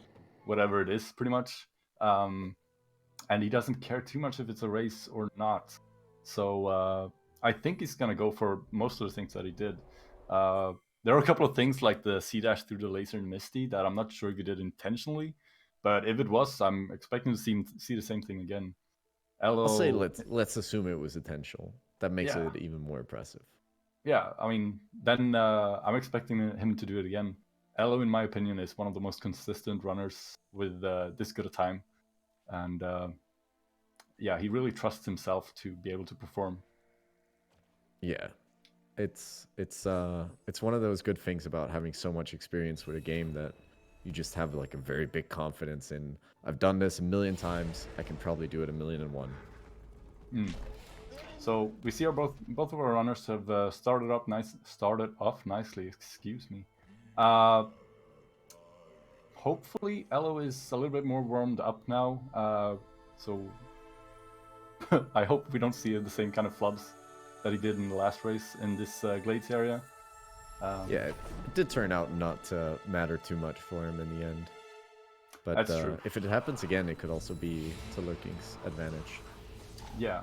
whatever it is, pretty much. And he doesn't care too much if it's a race or not. So I think he's gonna go for most of the things that he did. There are a couple of things like the C-dash through the laser and Misty that I'm not sure if he did intentionally, but if it was, I'm expecting to see the same thing again. Elo... I'll say let's assume it was intentional. That makes it even more impressive. Yeah, I mean, then I'm expecting him to do it again. Elo, in my opinion, is one of the most consistent runners with this good a time, and yeah, he really trusts himself to be able to perform. Yeah, it's one of those good things about having so much experience with a game that you just have like a very big confidence in. I've done this a million times. I can probably do it 1,000,001. So we see both of our runners have started off nicely. Excuse me. Hopefully Elo is a little bit more warmed up now. So I hope we don't see the same kind of flubs that he did in the last race in this Glades area. Yeah, it did turn out not to matter too much for him in the end. But that's true. If it happens again, it could also be to Lurking's advantage. Yeah.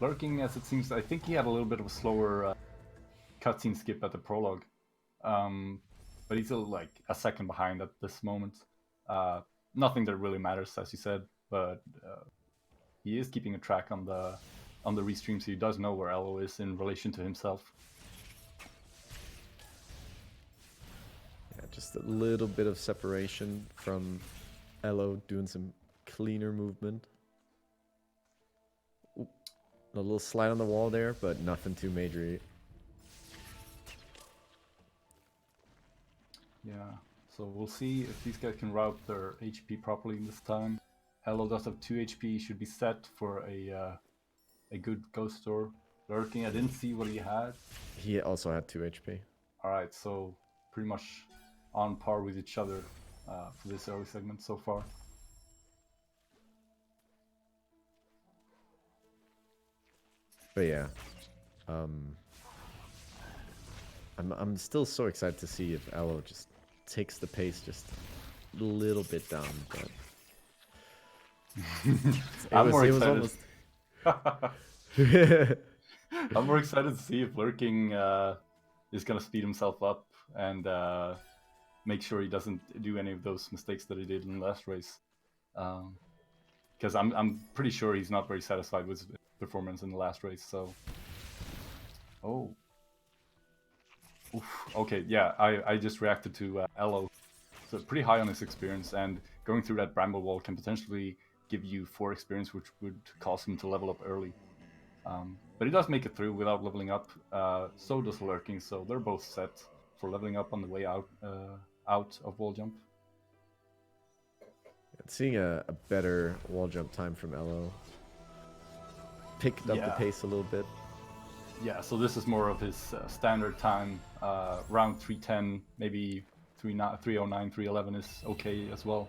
Lurking, as it seems, I think he had a little bit of a slower cutscene skip at the prologue. But he's still like a second behind at this moment. Nothing that really matters, as you said, but he is keeping a track on the restream, so he does know where Elo is in relation to himself. Yeah, just a little bit of separation from Elo doing some cleaner movement. Ooh, a little slide on the wall there, but nothing too major. Yeah, so we'll see if these guys can route their HP properly this time. Elo does have 2 HP, should be set for a good ghost door. Lurking, I didn't see what he had. He also had 2 HP. Alright, so pretty much on par with each other for this early segment so far. But yeah, I'm still so excited to see if Elo just takes the pace just a little bit down. But I'm more excited. I'm more excited to see if Lurking is gonna speed himself up and make sure he doesn't do any of those mistakes that he did in the last race. Because I'm pretty sure he's not very satisfied with his performance in the last race. So, oh, oof. Okay, yeah, I just reacted to Elo. So pretty high on his experience, and going through that bramble wall can potentially give you 4 experience, which would cause him to level up early. But he does make it through without leveling up. So does Lurking, so they're both set for leveling up on the way out of wall jump. Seeing a better wall jump time from Elo. picked up the Yeah. pace a little bit. Yeah, so this is more of his standard time. Round 310, maybe 309, 311 is okay as well.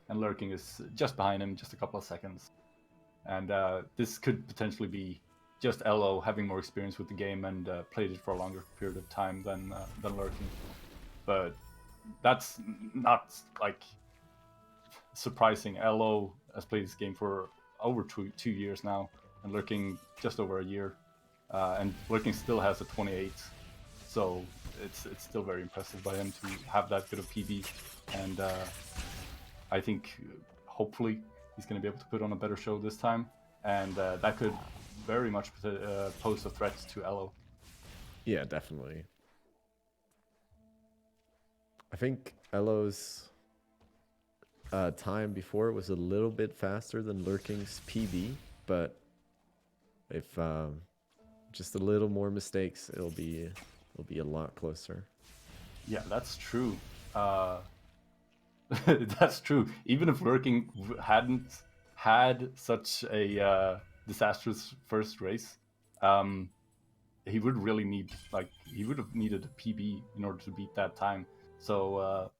And Lurking is just behind him, just a couple of seconds. And this could potentially be just Elo having more experience with the game and played it for a longer period of time than Lurking. But that's not like surprising. Elo has played this game for over 2 years now, and Lurking just over a year. And Lurking still has a 28, so it's still very impressive by him to have that good of PB. And I think hopefully he's going to be able to put on a better show this time, and that could very much pose a threat to Elo. Yeah, definitely. I think Elo's time before was a little bit faster than Lurking's PB, but if just a little more mistakes, it'll be a lot closer. Yeah, that's true. That's true. Even if Lurking hadn't had such a disastrous first race, he would really need, he would have needed a PB in order to beat that time. So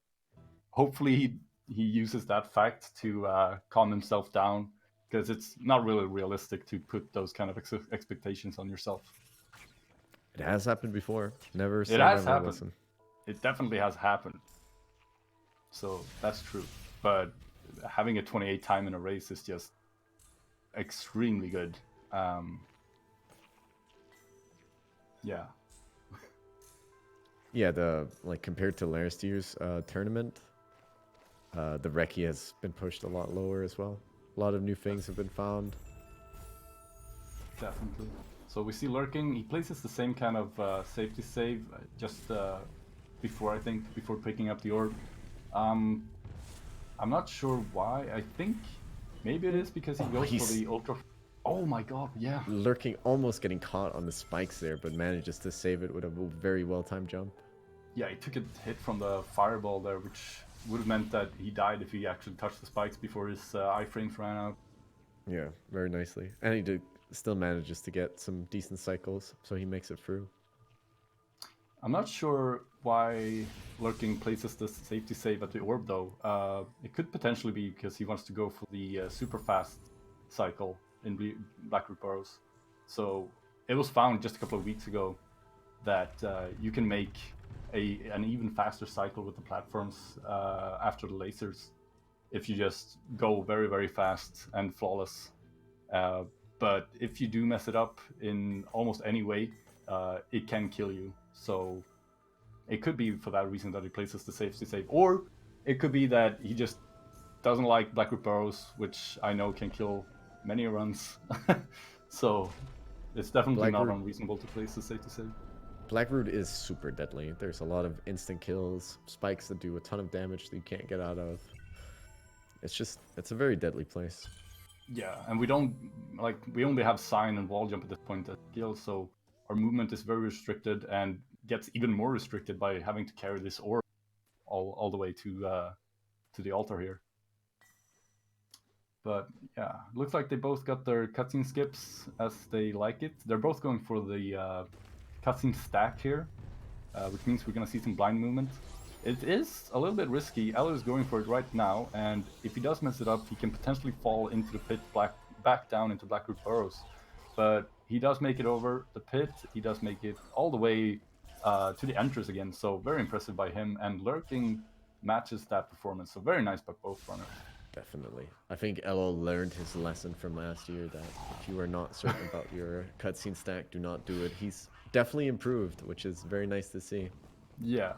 hopefully he uses that fact to calm himself down, because it's not really realistic to put those kind of expectations on yourself. It has happened before. Never say It has never, happened. listen. It definitely has happened. So that's true. But having a 28 time in a race is just extremely good. Yeah. Yeah, compared to last year's tournament, the Recce has been pushed a lot lower as well. A lot of new things have been found. Definitely. So we see Lurking. He places the same kind of safety save just before picking up the orb. I'm not sure why. I think maybe it is because he goes for the ultra. Oh my god, yeah. Lurking almost getting caught on the spikes there, but manages to save it with a very well-timed jump. Yeah, he took a hit from the fireball there, which would have meant that he died if he actually touched the spikes before his iframes ran out. Yeah, very nicely. And he still manages to get some decent cycles, so he makes it through. I'm not sure why Lurking places the safety save at the orb, though. It could potentially be because he wants to go for the super fast cycle in Blackroot Burrows. So it was found just a couple of weeks ago that you can make an even faster cycle with the platforms after the lasers if you just go very, very fast and flawless. But if you do mess it up in almost any way, it can kill you. So it could be for that reason that he places the safety save, or it could be that he just doesn't like Blackroot Burrows, which I know can kill many runs. So it's definitely not unreasonable to place the safety save. Blackroot is super deadly. There's a lot of instant kills, spikes that do a ton of damage that you can't get out of. It's a very deadly place. Yeah, and we only have sign and wall jump at this point as skills, so our movement is very restricted and gets even more restricted by having to carry this orb all the way to the altar here. But yeah, looks like they both got their cutscene skips as they like it. They're both going for the cutscene stack here, which means we're gonna see some blind movement. It is a little bit risky. Elo is going for it right now, and if he does mess it up, he can potentially fall into the pit back down into Blackroot Burrows. But he does make it over the pit. He does make it all the way to the entrance again. So very impressive by him, and Lurking matches that performance. So very nice by both runners. Definitely. I think Elo learned his lesson from last year that if you are not certain about your cutscene stack, do not do it. He's definitely improved, which is very nice to see. Yeah.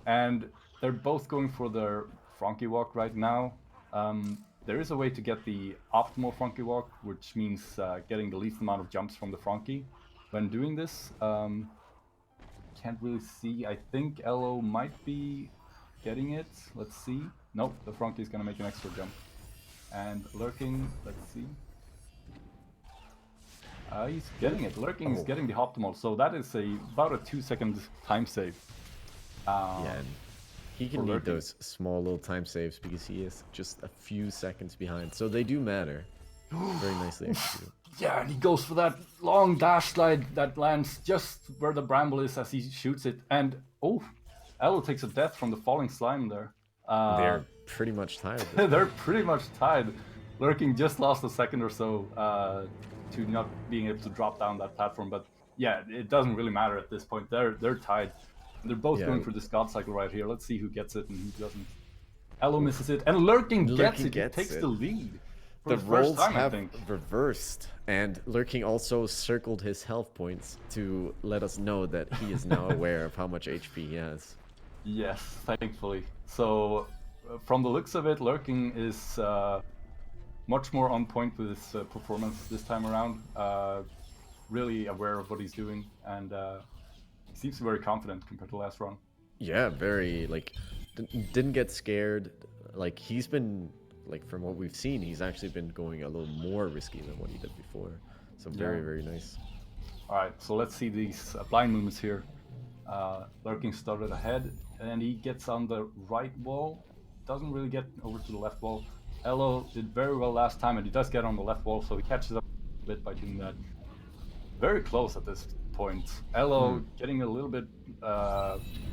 And they're both going for their Frankie Walk right now. There is a way to get the optimal Frankie Walk, which means getting the least amount of jumps from the Frankie. When doing this, can't really see. I think Elo might be getting it. Let's see. Nope, the Frankie is going to make an extra jump. And Lurking, let's see. He's getting it. Lurking is getting the optimal, so that is about a 2-second time save. Yeah, and he can need Lurking. those small little time saves because he is just a few seconds behind. So they do matter. Very nicely executed. Yeah, and he goes for that long dash slide that lands just where the bramble is as he shoots it. And oh, Elo takes a death from the falling slime there. They're pretty much tied. They're pretty much tied. Lurking just lost a second or so to not being able to drop down that platform, but yeah, it doesn't really matter at this point. They're tied. They're both going for this god cycle right here. Let's see who gets it and who doesn't. Elo misses it, and Lurking gets it. He takes the lead. The roles have reversed, and Lurking also circled his health points to let us know that he is now aware of how much HP he has. Yes, thankfully. So, from the looks of it, Lurking is much more on point with his performance this time around. Really aware of what he's doing, and he seems very confident compared to last run. Yeah, very, like, didn't get scared. Like, he's been, like, from what we've seen, he's actually been going a little more risky than what he did before. So very, very nice. All right, so let's see these blind movements here. Lurking started ahead, and he gets on the right wall. Doesn't really get over to the left wall. Elo did very well last time, and he does get on the left wall, so he catches up a bit by doing that. Very close at this point. Elo getting a little bit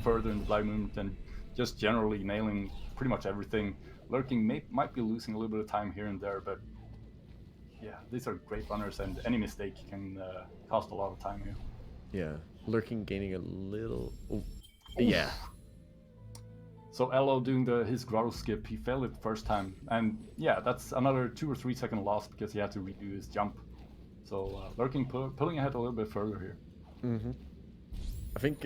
further in the blind movement and just generally nailing pretty much everything. Lurking might be losing a little bit of time here and there, but yeah, these are great runners, and any mistake can cost a lot of time here. Yeah, Lurking gaining a little... Oh. Yeah. So Elo doing his grotto skip, he failed it the first time, and yeah, that's another 2 or 3 second loss because he had to redo his jump. So Lurking pulling ahead a little bit further here. I think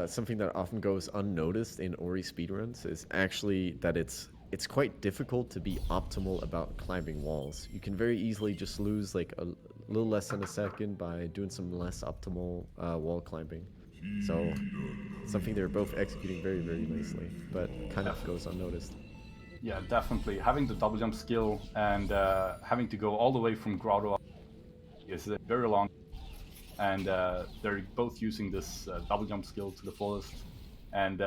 something that often goes unnoticed in Ori speedruns is actually that it's quite difficult to be optimal about climbing walls. You can very easily just lose like a little less than a second by doing some less optimal wall climbing. So something they're both executing very, very nicely, but kind of goes unnoticed. Yeah, definitely. Having the double jump skill and having to go all the way from grotto is very long, and they're both using this double jump skill to the fullest. And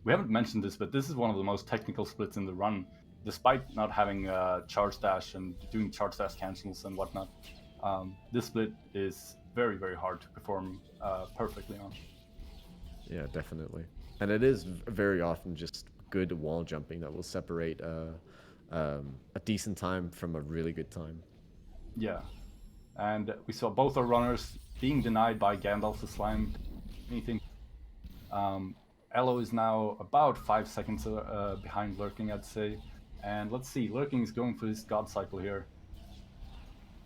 we haven't mentioned this, but this is one of the most technical splits in the run, despite not having charge dash and doing charge dash cancels and whatnot. This split is very, very hard to perform perfectly on. Yeah, definitely. And it is very often just good wall jumping that will separate a decent time from a really good time. Yeah. And we saw both our runners being denied by Gandalf the Slime. Anything. Elo is now about 5 seconds behind Lurking, I'd say. And let's see, Lurking is going for his God Cycle here.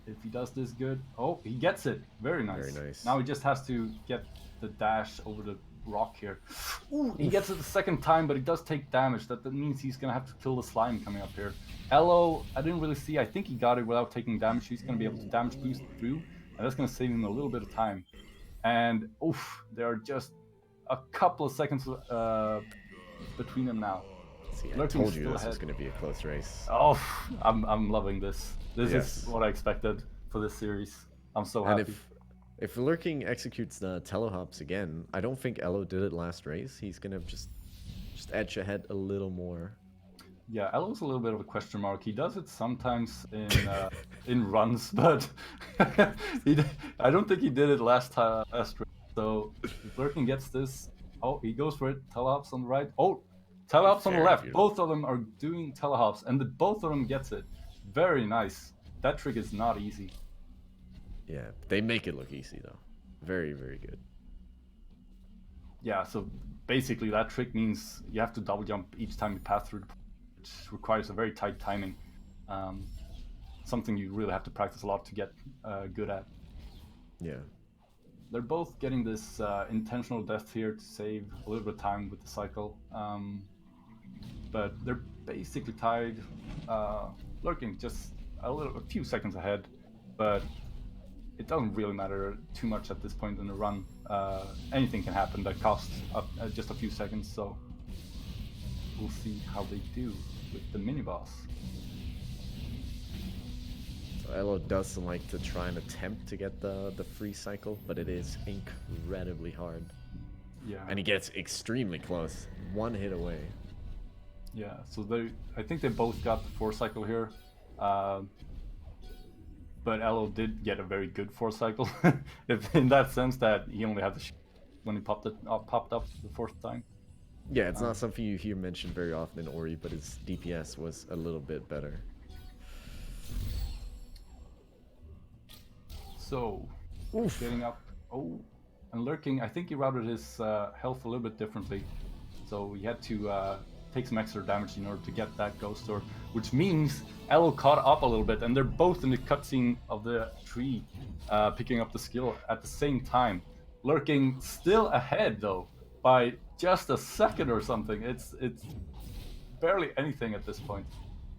If he does this good... Oh, he gets it. Very nice. Very nice. Now he just has to get the dash over the rock here. Ooh, he gets it the second time, but he does take damage. That means he's going to have to kill the slime coming up here. Elo, I didn't really see. I think he got it without taking damage. He's going to be able to damage boost through, and that's going to save him a little bit of time. And, oof, there are just a couple of seconds between them now. See, I told you this was going to be a close race. Oh, I'm loving this. This is what I expected for this series. I'm so happy. And if Lurking executes the telehops again, I don't think Elo did it last race. He's going to just edge ahead a little more. Yeah, Elo's a little bit of a question mark. He does it sometimes in runs, but I don't think he did it last race. So if Lurking gets this, oh, he goes for it. Telehops on the right. Oh, telehops on the left. Beautiful. Both of them are doing telehops, and both of them gets it. Very nice. That trick is not easy. Yeah, they make it look easy though. Very, very good. Yeah, so basically that trick means you have to double jump each time you pass through, which requires a very tight timing. Something you really have to practice a lot to get good at. Yeah. They're both getting this intentional death here to save a little bit of time with the cycle. But they're basically tied. Lurking just a few seconds ahead, but it doesn't really matter too much at this point in the run. Anything can happen that costs just a few seconds, so we'll see how they do with the mini-boss. So Elo doesn't like to try and attempt to get the free cycle, but it is incredibly hard. Yeah. And he gets extremely close. One hit away. Yeah, so I think they both got the 4 cycle here. but Elo did get a very good fourth cycle, if in that sense that he only had the when he popped up the fourth time. Yeah, it's not something you hear mentioned very often in Ori, but his DPS was a little bit better. So, getting up. Oh, and Lurking, I think he routed his health a little bit differently. So he had to take some extra damage in order to get that Ghost Orb, which means Elo caught up a little bit, and they're both in the cutscene of the tree, picking up the skill at the same time. Lurking still ahead though, by just a second or something. It's barely anything at this point.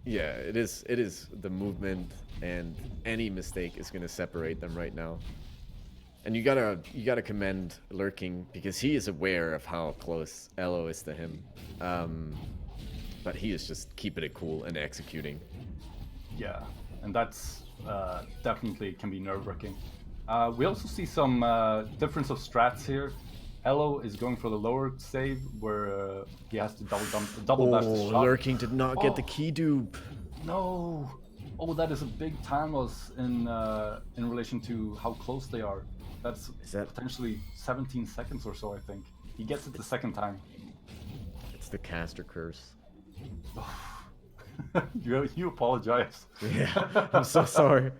Yeah, it is the movement, and any mistake is going to separate them right now. And you gotta commend Lurking, because he is aware of how close Elo is to him. But he is just keeping it cool and executing. Yeah, and that's definitely can be nerve-wracking. We also see some difference of strats here. Elo is going for the lower save, where he has to double dash the shot. Lurking did not get the key dupe. No. Oh, that is a big time loss in relation to how close they are. That's potentially 17 seconds or so, I think. He gets it the second time. It's the caster curse. You apologize. Yeah, I'm so sorry.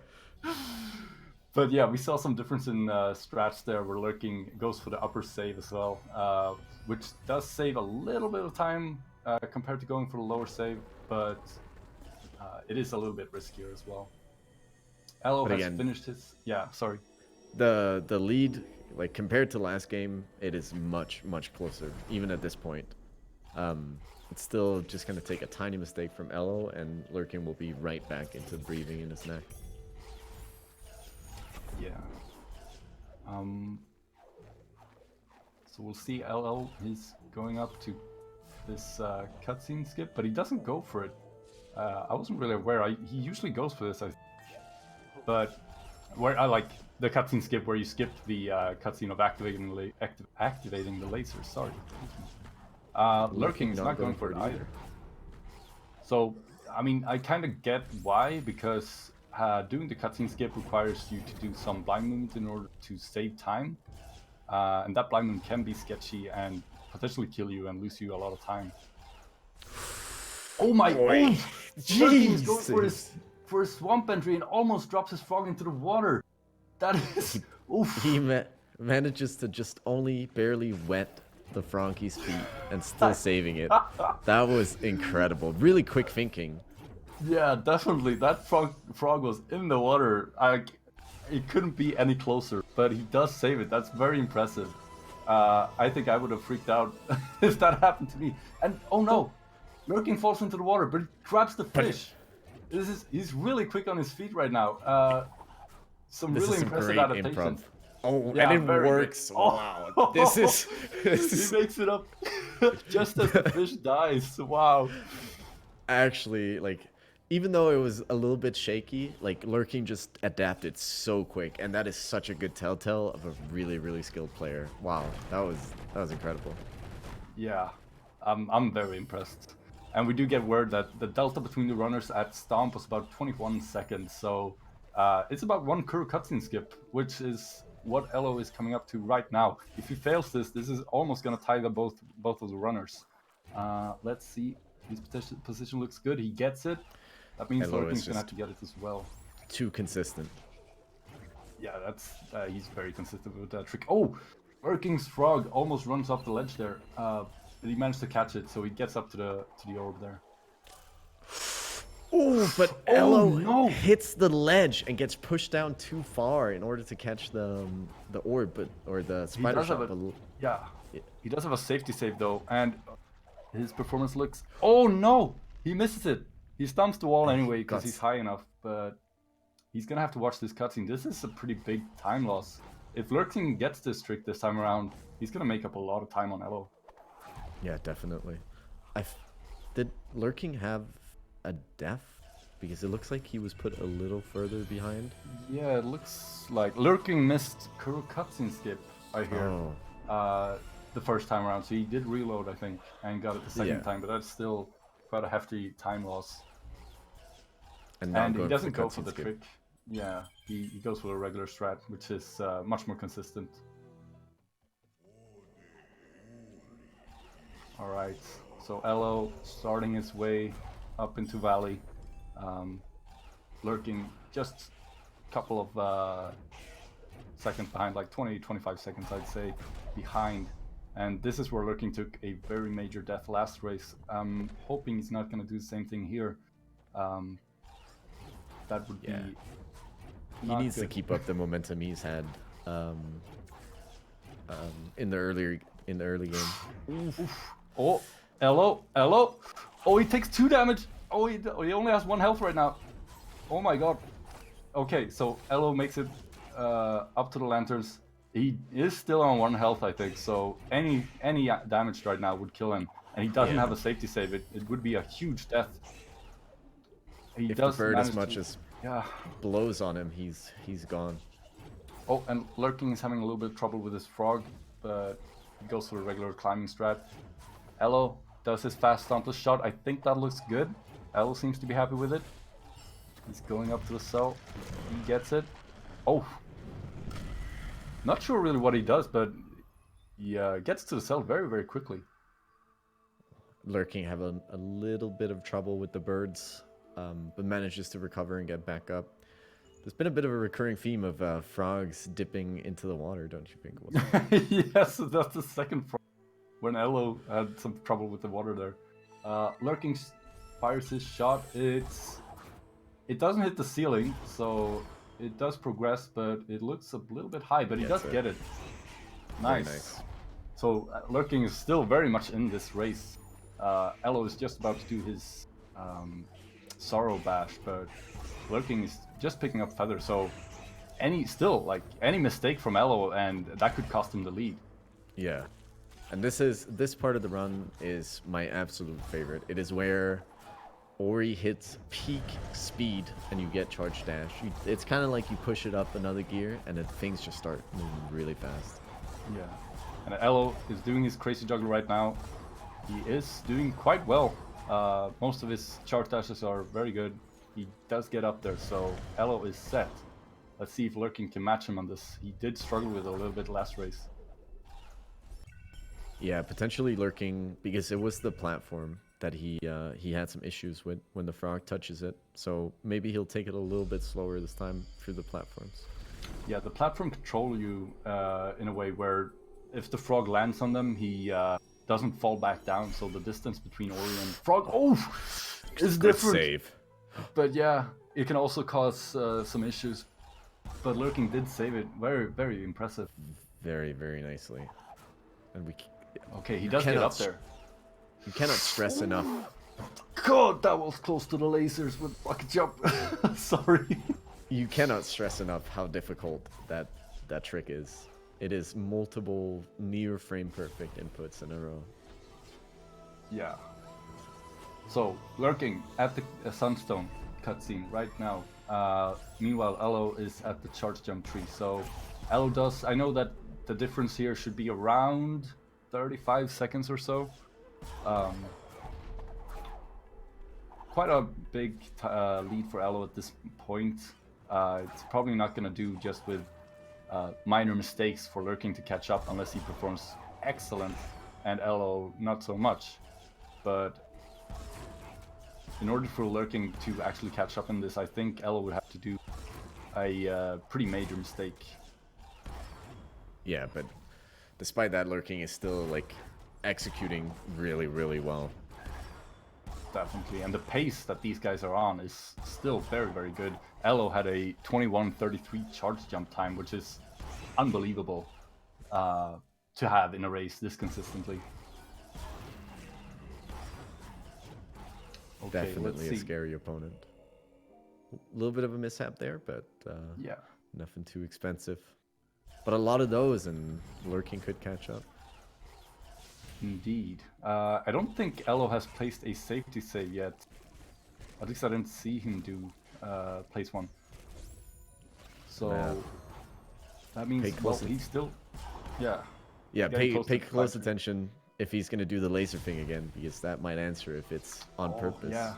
But yeah, we saw some difference in strats there, where Lurking goes for the upper save as well, which does save a little bit of time compared to going for the lower save, but it is a little bit riskier as well. Elo has finished his... Yeah, sorry. The lead, like, compared to last game, it is much closer, even at this point. It's still just going to take a tiny mistake from Elo, and Lurking will be right back into breathing in his neck. Yeah. So we'll see Elo. He's going up to this cutscene skip, but he doesn't go for it. I wasn't really aware. He usually goes for this, but where I like the cutscene skip, where you skip the cutscene of activating the laser. Sorry. Lurking is not going for it either. So, I mean, I kind of get why, because doing the cutscene skip requires you to do some blind movement in order to save time, and that blind movement can be sketchy and potentially kill you and lose you a lot of time. Oh my god! Lurking is going for his swamp entry and almost drops his frog into the water. That is... Oof. He manages to just only barely wet the Franky's feet and still saving it. That was incredible. Really quick thinking. Yeah, definitely. That frog was in the water. It couldn't be any closer, but he does save it. That's very impressive. I think I would have freaked out if that happened to me. And oh no, Lurking falls into the water, but he grabs the fish. He's really quick on his feet right now. Some really impressive adaptations. Oh, yeah, and it works. Great. Wow. This is... He makes it up just as the fish dies. Wow. Actually, like, even though it was a little bit shaky, like, Lurking just adapted so quick, and that is such a good telltale of a really skilled player. Wow, that was incredible. Yeah, I'm very impressed. And we do get word that the delta between the runners at Stomp was about 21 seconds, so it's about one Kuro cutscene skip, which is what Elo is coming up to right now. If he fails this is almost going to tie the both of the runners. Let's see. His position looks good. He gets it. That means Lurking's going to have to get it as well. Too consistent. Yeah, that's he's very consistent with that trick. Oh, Lurking's frog almost runs off the ledge there. But he managed to catch it, so he gets up to the orb there. Oh, but Elo hits the ledge and gets pushed down too far in order to catch the orb, or the spider shot. He does have a safety save though, and his performance looks... Oh no! He misses it! He stumps the wall anyway because he's high enough, but he's gonna have to watch this cutscene. This is a pretty big time loss. If Lurking gets this trick this time around, he's gonna make up a lot of time on Elo. Yeah, definitely. Did Lurking have a death? Because it looks like he was put a little further behind. Yeah, it looks like Lurking missed Kuro cutscene skip, I hear. The first time around, so he did reload, I think, and got it the second time, but that's still quite a hefty time loss. And he doesn't go for the trick. Yeah, he goes for a regular strat, which is much more consistent. Alright, so Elo starting his way up into Valley. Lurking just a couple of seconds behind, like 20-25 seconds I'd say, behind. And this is where Lurking took a very major death last race. I'm hoping he's not going to do the same thing here. That would be He needs to keep up the momentum he's had in the early game. Oh, Elo. Oh, he takes 2 damage. Oh, he only has 1 health right now. Oh my god. Okay, so Elo makes it up to the lanterns. He is still on 1 health, I think. So any damage right now would kill him, and he doesn't have a safety save. It would be a huge death. If the bird as much as blows on him, he's gone. Oh, and Lurking is having a little bit of trouble with his frog, but he goes for a regular climbing strat. Elo does his fast stompless shot. I think that looks good. Elo seems to be happy with it. He's going up to the cell. He gets it. Oh. Not sure really what he does, but he gets to the cell very, very quickly. Lurking have a little bit of trouble with the birds, but manages to recover and get back up. There's been a bit of a recurring theme of frogs dipping into the water, don't you think? Yes, that's the second frog. When Elo had some trouble with the water there. Lurking fires his shot. It doesn't hit the ceiling, so it does progress, but it looks a little bit high, but he does get it. Nice. So Lurking is still very much in this race. Elo is just about to do his Sorrow Bash, but Lurking is just picking up feather, so any mistake from Elo and that could cost him the lead. Yeah. And this part of the run is my absolute favorite. It is where Ori hits peak speed and you get charge dash. It's kind of like you push it up another gear and then things just start moving really fast. Yeah. And Elo is doing his crazy juggler right now. He is doing quite well. Most of his charge dashes are very good. He does get up there, so Elo is set. Let's see if Lurking can match him on this. He did struggle with it a little bit last race. Yeah, potentially Lurking, because it was the platform that he had some issues with when the frog touches it. So maybe he'll take it a little bit slower this time through the platforms. Yeah, the platform control you in a way where if the frog lands on them, he doesn't fall back down. So the distance between Ori and frog, is different. Save. But yeah, it can also cause some issues. But Lurking did save it. Very, very impressive. Very, very nicely. And okay, he does get up there. You cannot stress enough. God, that was close to the lasers with bucket jump. Sorry. You cannot stress enough how difficult that trick is. It is multiple near frame perfect inputs in a row. Yeah. So, Lurking at the Sunstone cutscene right now. Meanwhile, Elo is at the charge jump tree. So, Elo does. I know that the difference here should be around 35 seconds or so. Quite a big lead for Elo at this point. It's probably not going to do just with minor mistakes for Lurking to catch up unless he performs excellent and Elo not so much. But in order for Lurking to actually catch up in this, I think Elo would have to do a pretty major mistake. Yeah, but despite that, Lurking is still like executing really, really well. Definitely, and the pace that these guys are on is still very, very good. Elo had a 21:33 charge jump time, which is unbelievable to have in a race this consistently. Okay, Definitely a scary opponent. A little bit of a mishap there, but yeah, nothing too expensive. But a lot of those, and Lurking could catch up. Indeed. I don't think Elo has placed a safety save yet. At least I didn't see him do place one. So that means he's still, yeah. Pay close attention if he's gonna do the laser thing again, because that might answer if it's on purpose. Yeah.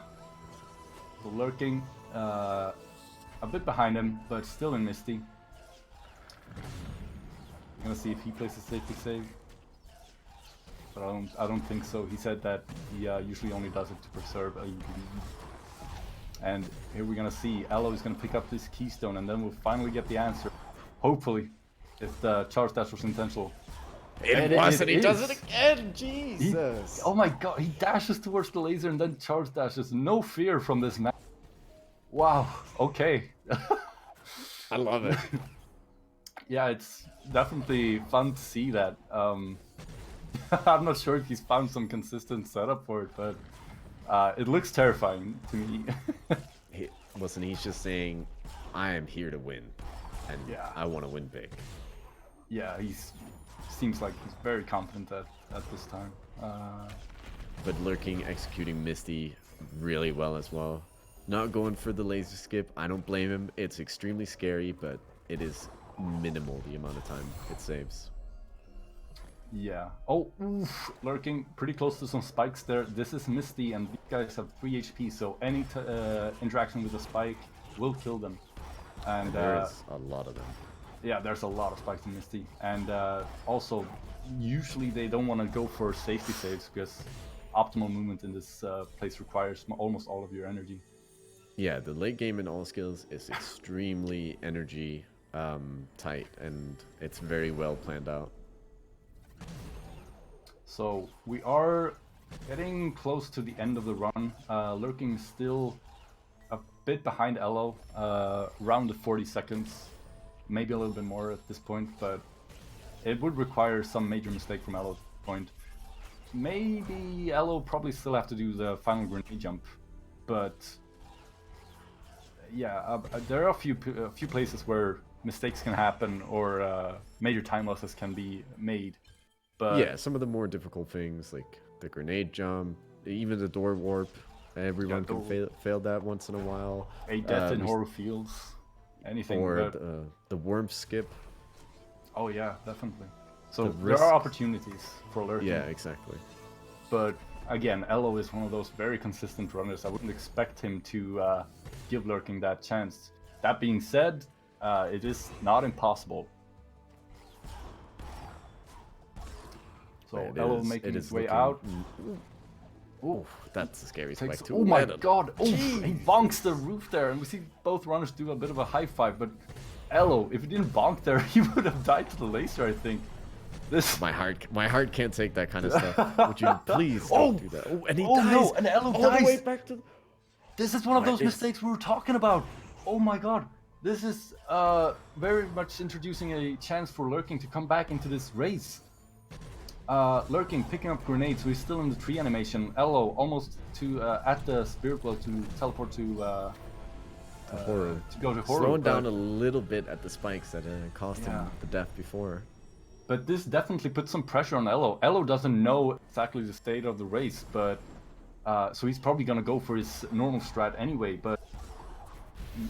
So Lurking a bit behind him, but still in Misty. I'm gonna see if he plays a safety save. But I don't think so. He said that he usually only does it to preserve a lead. And here we're gonna see Elo is gonna pick up this keystone, and then we'll finally get the answer. Hopefully, if the charge dash was intentional. It wasn't. He does it again. Jesus. Oh my god, he dashes towards the laser and then charge dashes. No fear from this man. Wow. Okay. I love it. Yeah, it's definitely fun to see that. I'm not sure if he's found some consistent setup for it, but it looks terrifying to me. He's just saying, I am here to win, and Yeah. I want to win big. Yeah, seems like he's very confident at this time. But Lurking executing Misty really well as well. Not going for the laser skip, I don't blame him. It's extremely scary, but it is minimal the amount of time it saves. Yeah. Oh, oof, Lurking pretty close to some spikes there. This is Misty, and these guys have 3 HP, so any interaction with a spike will kill them. And There's a lot of them. yeah, there's a lot of spikes in Misty. And also, usually they don't want to go for safety saves, because optimal movement in this place requires almost all of your energy. Yeah, the late game in all skills is extremely energy tight, and it's very well planned out. So we are getting close to the end of the run. Lurking still a bit behind Elo, around the 40 seconds, maybe a little bit more at this point, but it would require some major mistake from Elo at this point. Maybe Elo probably still have to do the final grenade jump, but yeah, there are a few places where mistakes can happen, or major time losses can be made. But Yeah, some of the more difficult things, like the grenade jump, even the door warp, everyone can fail that once in a while. a death in horror fields, anything. Or but... the worm skip. Oh yeah, definitely. So The there are risk. opportunities for Lurking. Yeah, exactly. But again, Elo is one of those very consistent runners. I wouldn't expect him to give Lurking that chance. That being said, it is not impossible. So It Elo is- making it his is way looking- out. Ooh, that's a scary Takes, spike too. oh my Let him- god! Oh, he bonks the roof there, and we see both runners do a bit of a high five. But Elo, if he didn't bonk there, he would have died to the laser, I think. This. My heart can't take that kind of stuff. Would you please don't do that? Oh, and he Oh dies. no! And Elo all dies. the way back to. This is one of What those is- mistakes we were talking about. Oh my god. This is very much introducing a chance for Lurking to come back into this race. Lurking picking up grenades, so he's still in the tree animation. Elo almost to at the spirit well to teleport to Horror. to go to horror. Slowing down but- a little bit at the spikes that cost Yeah. him the death before. But this definitely puts some pressure on Elo. Elo doesn't know exactly the state of the race, but so he's probably gonna go for his normal strat anyway. But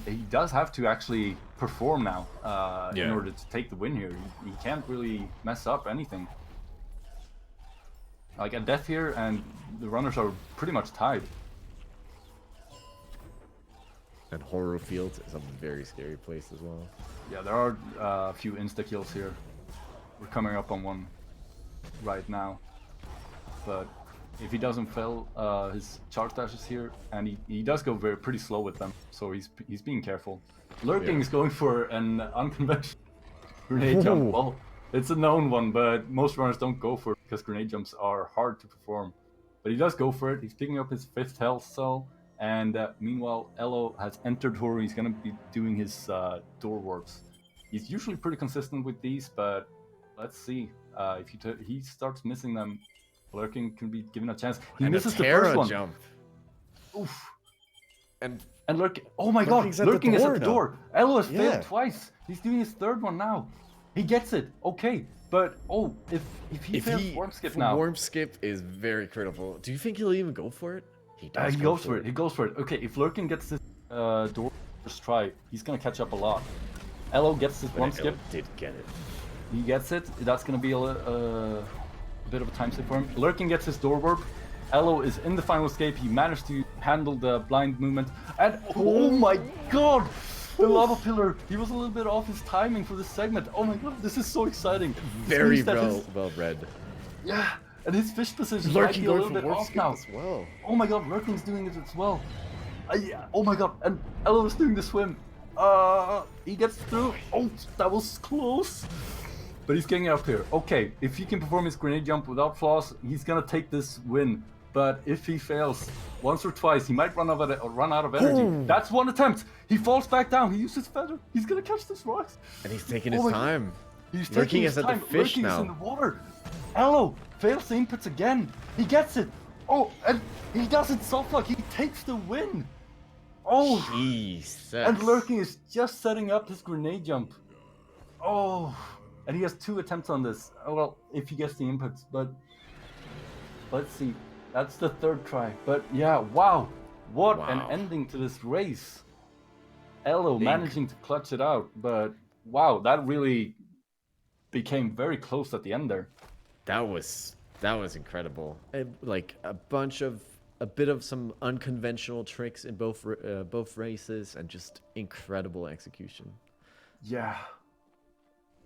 he does have to actually perform now in Yeah. order to take the win here. He can't really mess up anything. Like a death here, and the runners are pretty much tied. And Horror Fields is a very scary place as well. Yeah, there are a few insta kills here. We're coming up on one right now, but if he doesn't fail his charge dashes here, and he does go pretty slow with them, so he's being careful. Lurking is going for an unconventional grenade jump. Ooh. Well, it's a known one, but most runners don't go for it because grenade jumps are hard to perform. But he does go for it. He's picking up his 5th health cell, and meanwhile, Elo has entered horror. He's gonna be doing his door warps. He's usually pretty consistent with these, but let's see. If he starts missing them, Lurking can be given a chance. He And misses a the Terra first one. jump. Oof. And And Lurking. Oh my god, Lurking's at the Lurking is at the door door. Elo has Yeah. failed twice. He's doing his 3rd one now. He gets it. Okay. But if he fails worm skip now. Worm skip is very critical. Do you think he'll even go for it? He does. He go goes for it. He goes for it. Okay, if Lurking gets this door first try, he's gonna catch up a lot. Elo gets this But worm Elo skip. did get it. He gets it. That's gonna be a bit of a time skip for him. Lurking gets his door warp. Elo is in the final escape. He managed to handle the blind movement. And oh my god! The lava pillar. He was a little bit off his timing for this segment. Oh my god, this is so exciting. Very This means that well read. Yeah, and his fish position might Lurking be a going little for bit warp off skip now. as well. Oh my god, Lurking's doing it as well. Yeah, oh my god, and Elo is doing the swim. He gets through. Oh, that was close. But he's getting up here. Okay, if he can perform his grenade jump without flaws, he's gonna take this win. But if he fails once or twice, he might run out of energy. Ooh. That's one attempt. He falls back down. He uses feather. He's gonna catch this rise. And he's taking Oh his my God. time. He's Lurking taking his is at the time. fish Lurking now. is in the water. Elo fails the inputs again. He gets it. Oh, and he doesn't soft lock. He takes the win. Oh, Jesus. and Lurking is just setting up his grenade jump. Oh, and he has 2 attempts on this. Oh, well, if he gets the inputs, but let's see. That's the 3rd try. But yeah, wow. What an Wow. ending to this race. Elo managing to clutch it out, but wow, that really became very close at the end there. That was incredible. Like a bit of some unconventional tricks in both races, and just incredible execution. Yeah.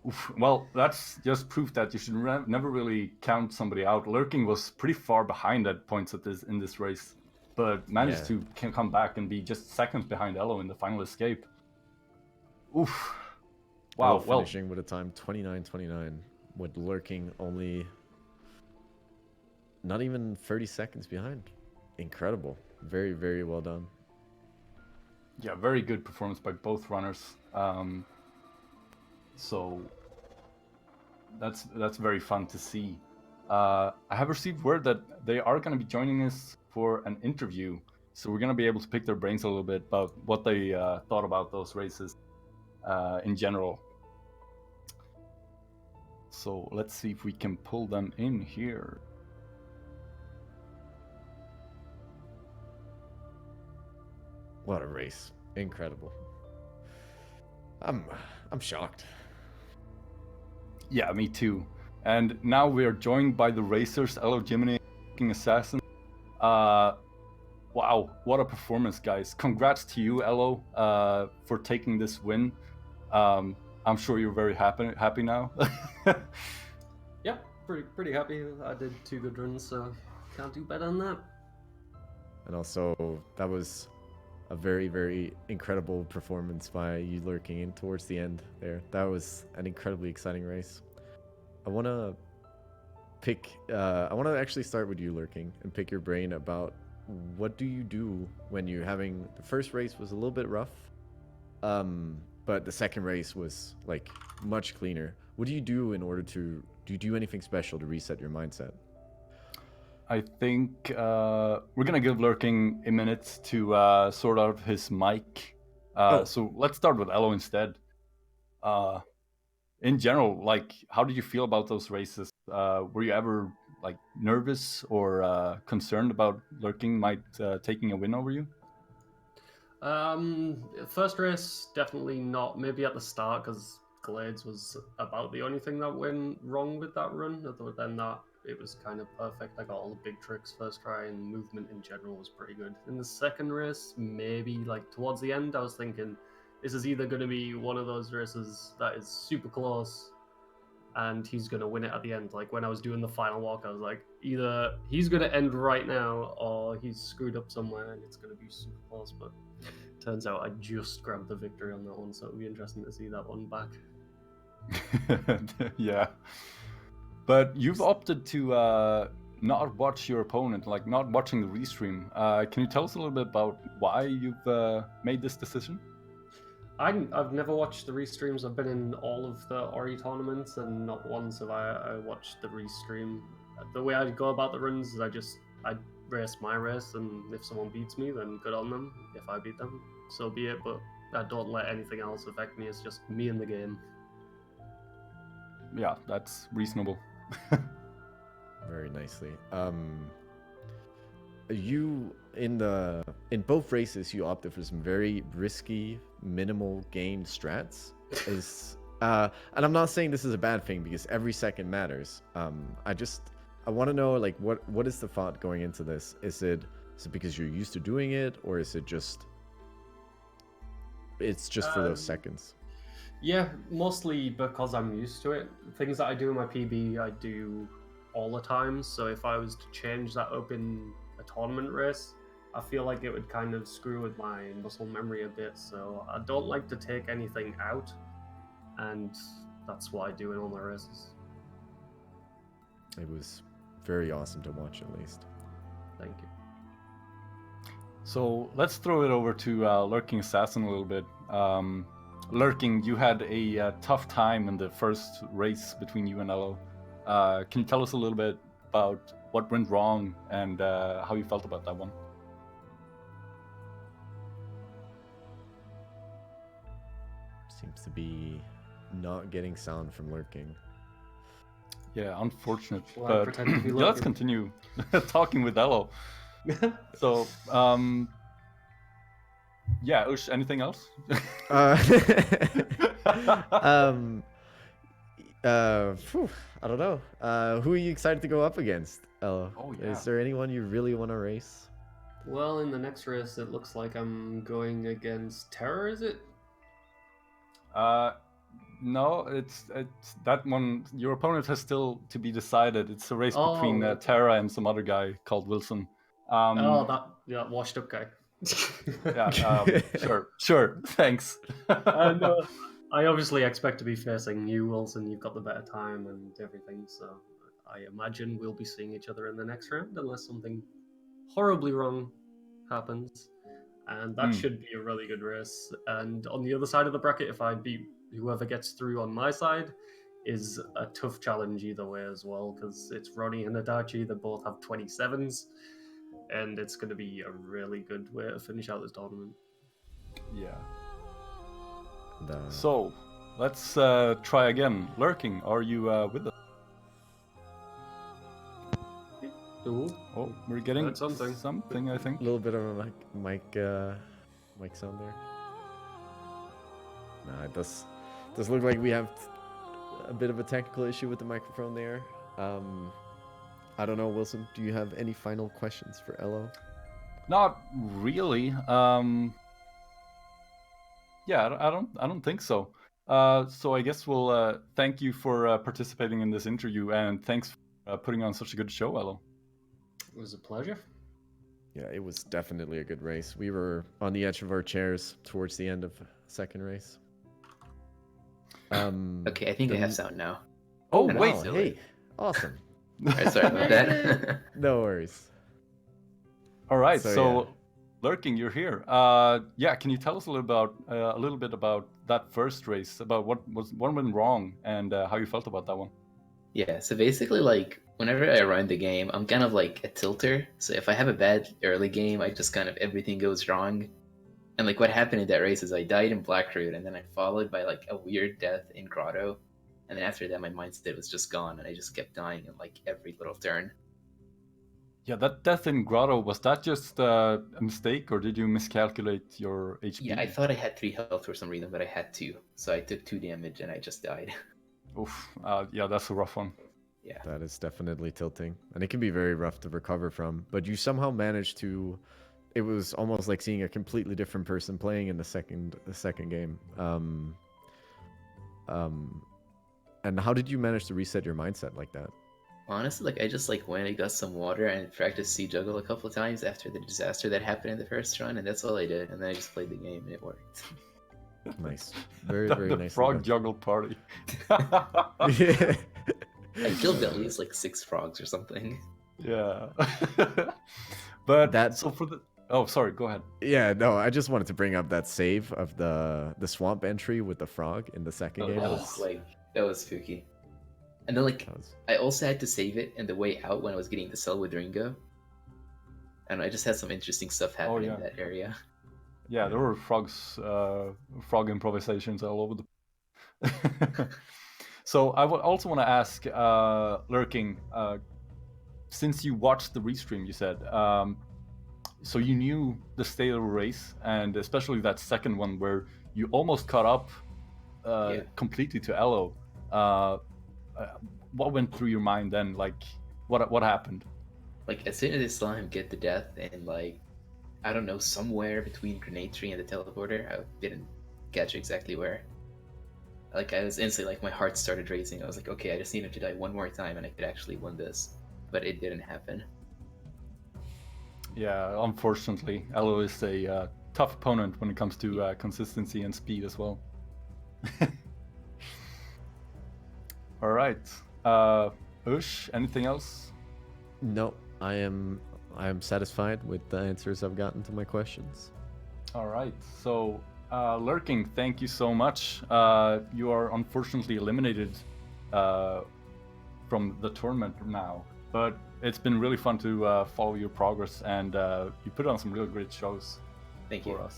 Oof. Well, that's just proof that you should never really count somebody out. Lurking was pretty far behind at points in this race, but managed to come back and be just seconds behind Elo in the final escape. Oof. Wow. Elo Well, finishing with a time 29:29, with Lurking only not even 30 seconds behind. Incredible. Very, very well done. yeah, very good performance by both runners. So that's very fun to see. I have received word that they are going to be joining us for an interview, so we're going to be able to pick their brains a little bit about what they thought about those races in general. So let's see if we can pull them in here. What a race. Incredible. I'm shocked. Yeah, me too. And now we are joined by the racers, Elojimmini, LurkingAssassin. Wow, what a performance, guys. Congrats to you, Elo, for taking this win. I'm sure you're very happy now. Yeah, pretty happy. I did 2 good runs, so can't do better than that. And also, that was a very, very incredible performance by you, Lurking, in towards the end there. That was an incredibly exciting race. I want to actually start with you, Lurking, and pick your brain about what do you do when you're having... The first race was a little bit rough, but the second race was like much cleaner. What do you do in order to... Do you do anything special to reset your mindset? I think we're gonna give Lurking a minute to sort out his mic. So let's start with Elo instead. In general, like, how did you feel about those races? Were you ever like nervous or concerned about Lurking might taking a win over you? First race, definitely not. Maybe at the start, because Glades was about the only thing that went wrong with that run. Other than that, it was kind of perfect. I got all the big tricks first try, and movement in general was pretty good. In the second race, maybe like towards the end, I was thinking this is either going to be one of those races that is super close and he's going to win it at the end. Like when I was doing the final walk, I was like, either he's going to end right now or he's screwed up somewhere and it's going to be super close. But turns out I just grabbed the victory on that one, so it'll be interesting to see that one back. Yeah. But you've opted to not watch your opponent, like not watching the restream. Can you tell us a little bit about why you've made this decision? I've never watched the restreams. I've been in all of the Ori tournaments, and not once have I watched the restream. The way I go about the runs is I race my race, and if someone beats me, then good on them. If I beat them, so be it. But I don't let anything else affect me. It's just me in the game. Yeah, that's reasonable. Very nicely. You in both races you opted for some very risky minimal gain strats. And I'm not saying this is a bad thing because every second matters. I want to know, like, what is the thought going into this? Is it because you're used to doing it, or is it just it's just for those seconds? Yeah, mostly because I'm used to it. Things that I do in my PB, I do all the time. So if I was to change that up in a tournament race, I feel like it would kind of screw with my muscle memory a bit. So I don't like to take anything out, and that's what I do in all my races. It was very awesome to watch, at least. Thank you. So let's throw it over to Lurking Assassin a little bit. Lurking, you had a tough time in the first race between you and Elo. Can you tell us a little bit about what went wrong and how you felt about that one? Seems to be not getting sound from Lurking. Yeah, unfortunate. Well, I but pretend to be yeah, let's lurking. continue talking with Elo. So, yeah, Ush, anything else? I don't know. Who are you excited to go up against, Elo? Oh, yeah. Is there anyone you really want to race? Well, in the next race, it looks like I'm going against Terror, is it? No, it's that one. Your opponent has still to be decided. It's a race between okay. Terra and some other guy called Wilson. That washed up guy. Yeah, sure. Thanks. No, I obviously expect to be facing you, Wilson. You've got the better time and everything, so I imagine we'll be seeing each other in the next round unless something horribly wrong happens. And that should be a really good race. And on the other side of the bracket, if I beat whoever gets through on my side, is a tough challenge either way as well, because it's Ronnie and Adachi that both have 27s, and it's going to be a really good way to finish out this tournament. Yeah. So, let's try again. Lurking, are you with us? Ooh. Oh, we're getting That's something. something, I think. A little bit of a mic sound there. Nah, it does look like we have a bit of a technical issue with the microphone there. I don't know, Wilson. Do you have any final questions for Elo? Not really. Yeah, I don't think so. So I guess we'll thank you for participating in this interview, and thanks for putting on such a good show, Elo. It was a pleasure. Yeah, it was definitely a good race. We were on the edge of our chairs towards the end of second race. Okay, I think I have sound now. Oh, And wait, also- hey, awesome. Alright, sorry about that. No worries. All right, So, so yeah. Lurking, you're here. Yeah, can you tell us a little bit about that first race, about what went wrong, and how you felt about that one? Yeah, so basically, like, whenever I run the game, I'm kind of like a tilter. So if I have a bad early game, I just kind of, everything goes wrong. And like what happened in that race is I died in Blackroot, and then I followed by like a weird death in Grotto. And then after that, my mindset was just gone, and I just kept dying in like every little turn. Yeah, that death in Grotto, was that just a mistake, or did you miscalculate your HP? Yeah, I thought I had 3 health for some reason, but I had 2. So I took 2 damage, and I just died. Oof, yeah, that's a rough one. Yeah. That is definitely tilting, and it can be very rough to recover from. But you somehow managed to. It was almost like seeing a completely different person playing in the second game. And how did you manage to reset your mindset like that? Honestly, like I just like went and got some water and practiced sea juggle a couple of times after the disaster that happened in the first run, and that's all I did. And then I just played the game, and it worked. Nice, very The nice. frog juggle party. Yeah. I killed at least like 6 frogs or something. Yeah. But That- so for the. Oh, sorry. Go ahead. Yeah, no, I just wanted to bring up that save of the swamp entry with the frog in the second Oh, game. that was spooky. And then like That was- I also had to save it in the way out when I was getting the cell with Ringo. And I just had some interesting stuff happening yeah. in that area. Yeah, there were frog improvisations all over the. So I would also want to ask, Lurking, since you watched the restream, you said, so you knew the state of the race, and especially that second one where you almost caught up completely to Elo. What went through your mind then? Like, what happened? Like as soon as I saw him get the death and like I don't know, somewhere between Grenade Tree and the teleporter, I didn't catch exactly where. Like I was instantly like my heart started racing. I was like, okay, I just needed to die one more time and I could actually win this, but it didn't happen. Yeah, unfortunately, Elo is a tough opponent when it comes to consistency and speed as well. All right, Ush, anything else? No, I am satisfied with the answers I've gotten to my questions. All right, so Lurking, thank you so much. You are unfortunately eliminated from the tournament now, but it's been really fun to follow your progress, and you put on some really great shows Thank for you.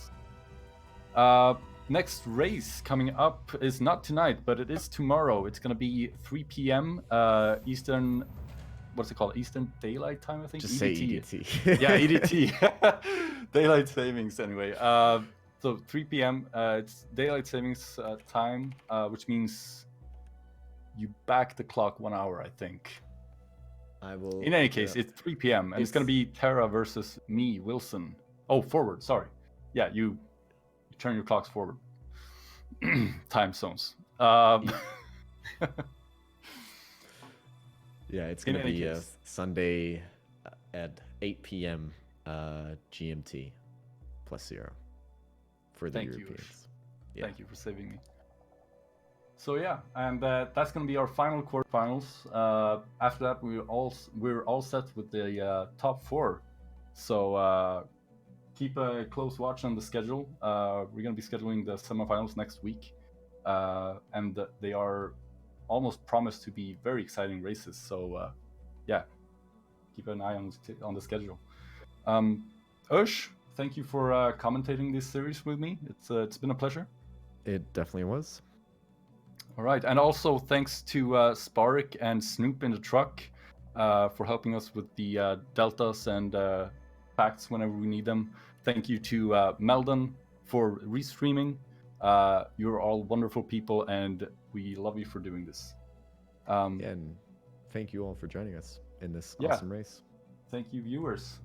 us. Next race coming up is not tonight, but it is tomorrow. It's going to be 3 p.m. Eastern, what's it called? Eastern Daylight Time, I think? Just say EDT. Yeah, EDT. Daylight Savings, anyway. So 3 p.m. It's Daylight Savings time, which means you back the clock 1 hour, I think. I will. In any case, it's 3 p.m. and it's going to be Terra versus me, Wilson. Oh, forward, sorry. Yeah, you turn your clocks forward. Time zones. Yeah, it's In gonna any be case. Sunday at 8 p.m. GMT +0 for the Thank you, Europeans. Yeah. Thank you for saving me. So yeah, and that's going to be our final quarterfinals. After that, we're all set with the top 4. So keep a close watch on the schedule. We're going to be scheduling the semifinals next week, and they are almost promised to be very exciting races. So yeah, keep an eye on the schedule. Ush, thank you for commentating this series with me. It's been a pleasure. It definitely was. All right, and also thanks to Spark and Snoop in the truck for helping us with the deltas and facts whenever we need them. Thank you to Meldon for restreaming. You're all wonderful people, and we love you for doing this. And thank you all for joining us in this Yeah. awesome race. Thank you, viewers.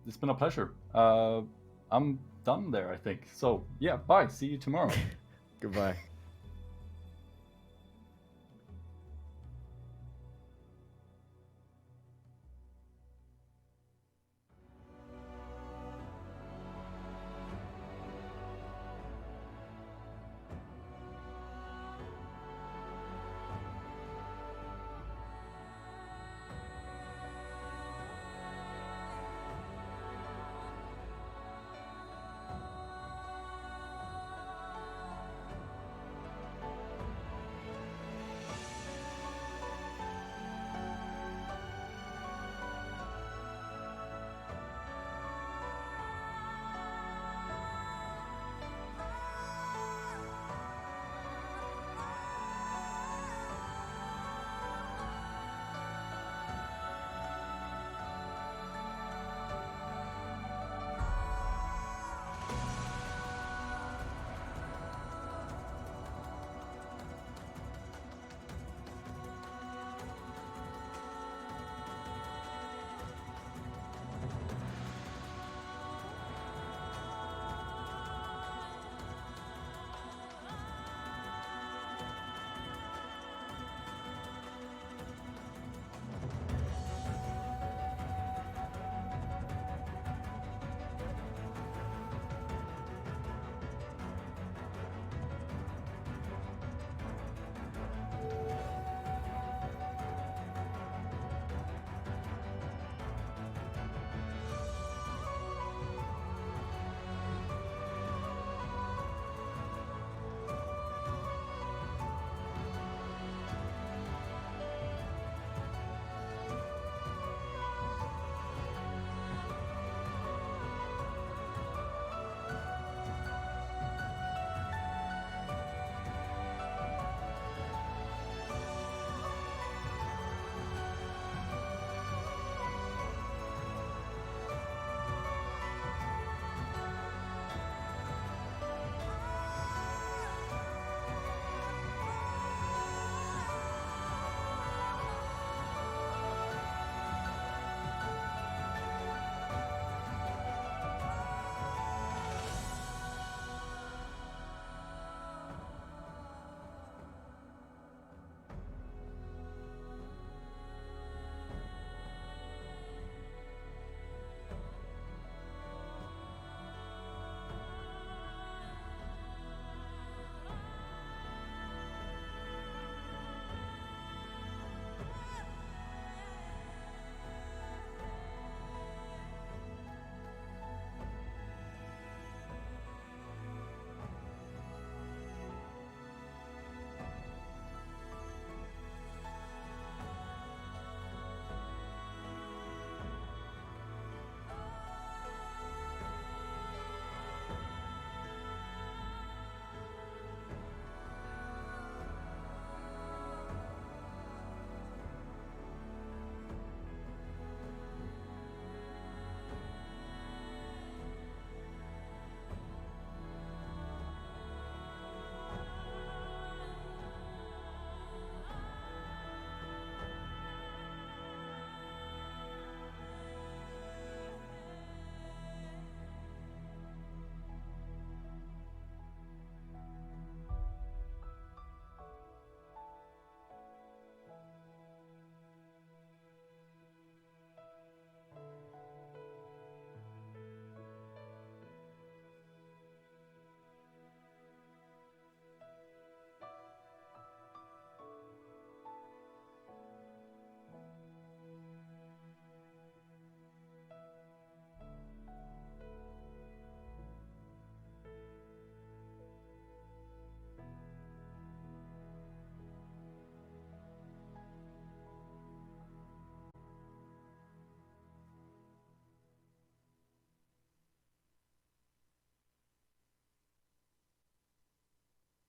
It's been a pleasure. I'm done there, I think. So yeah, bye. See you tomorrow. Goodbye.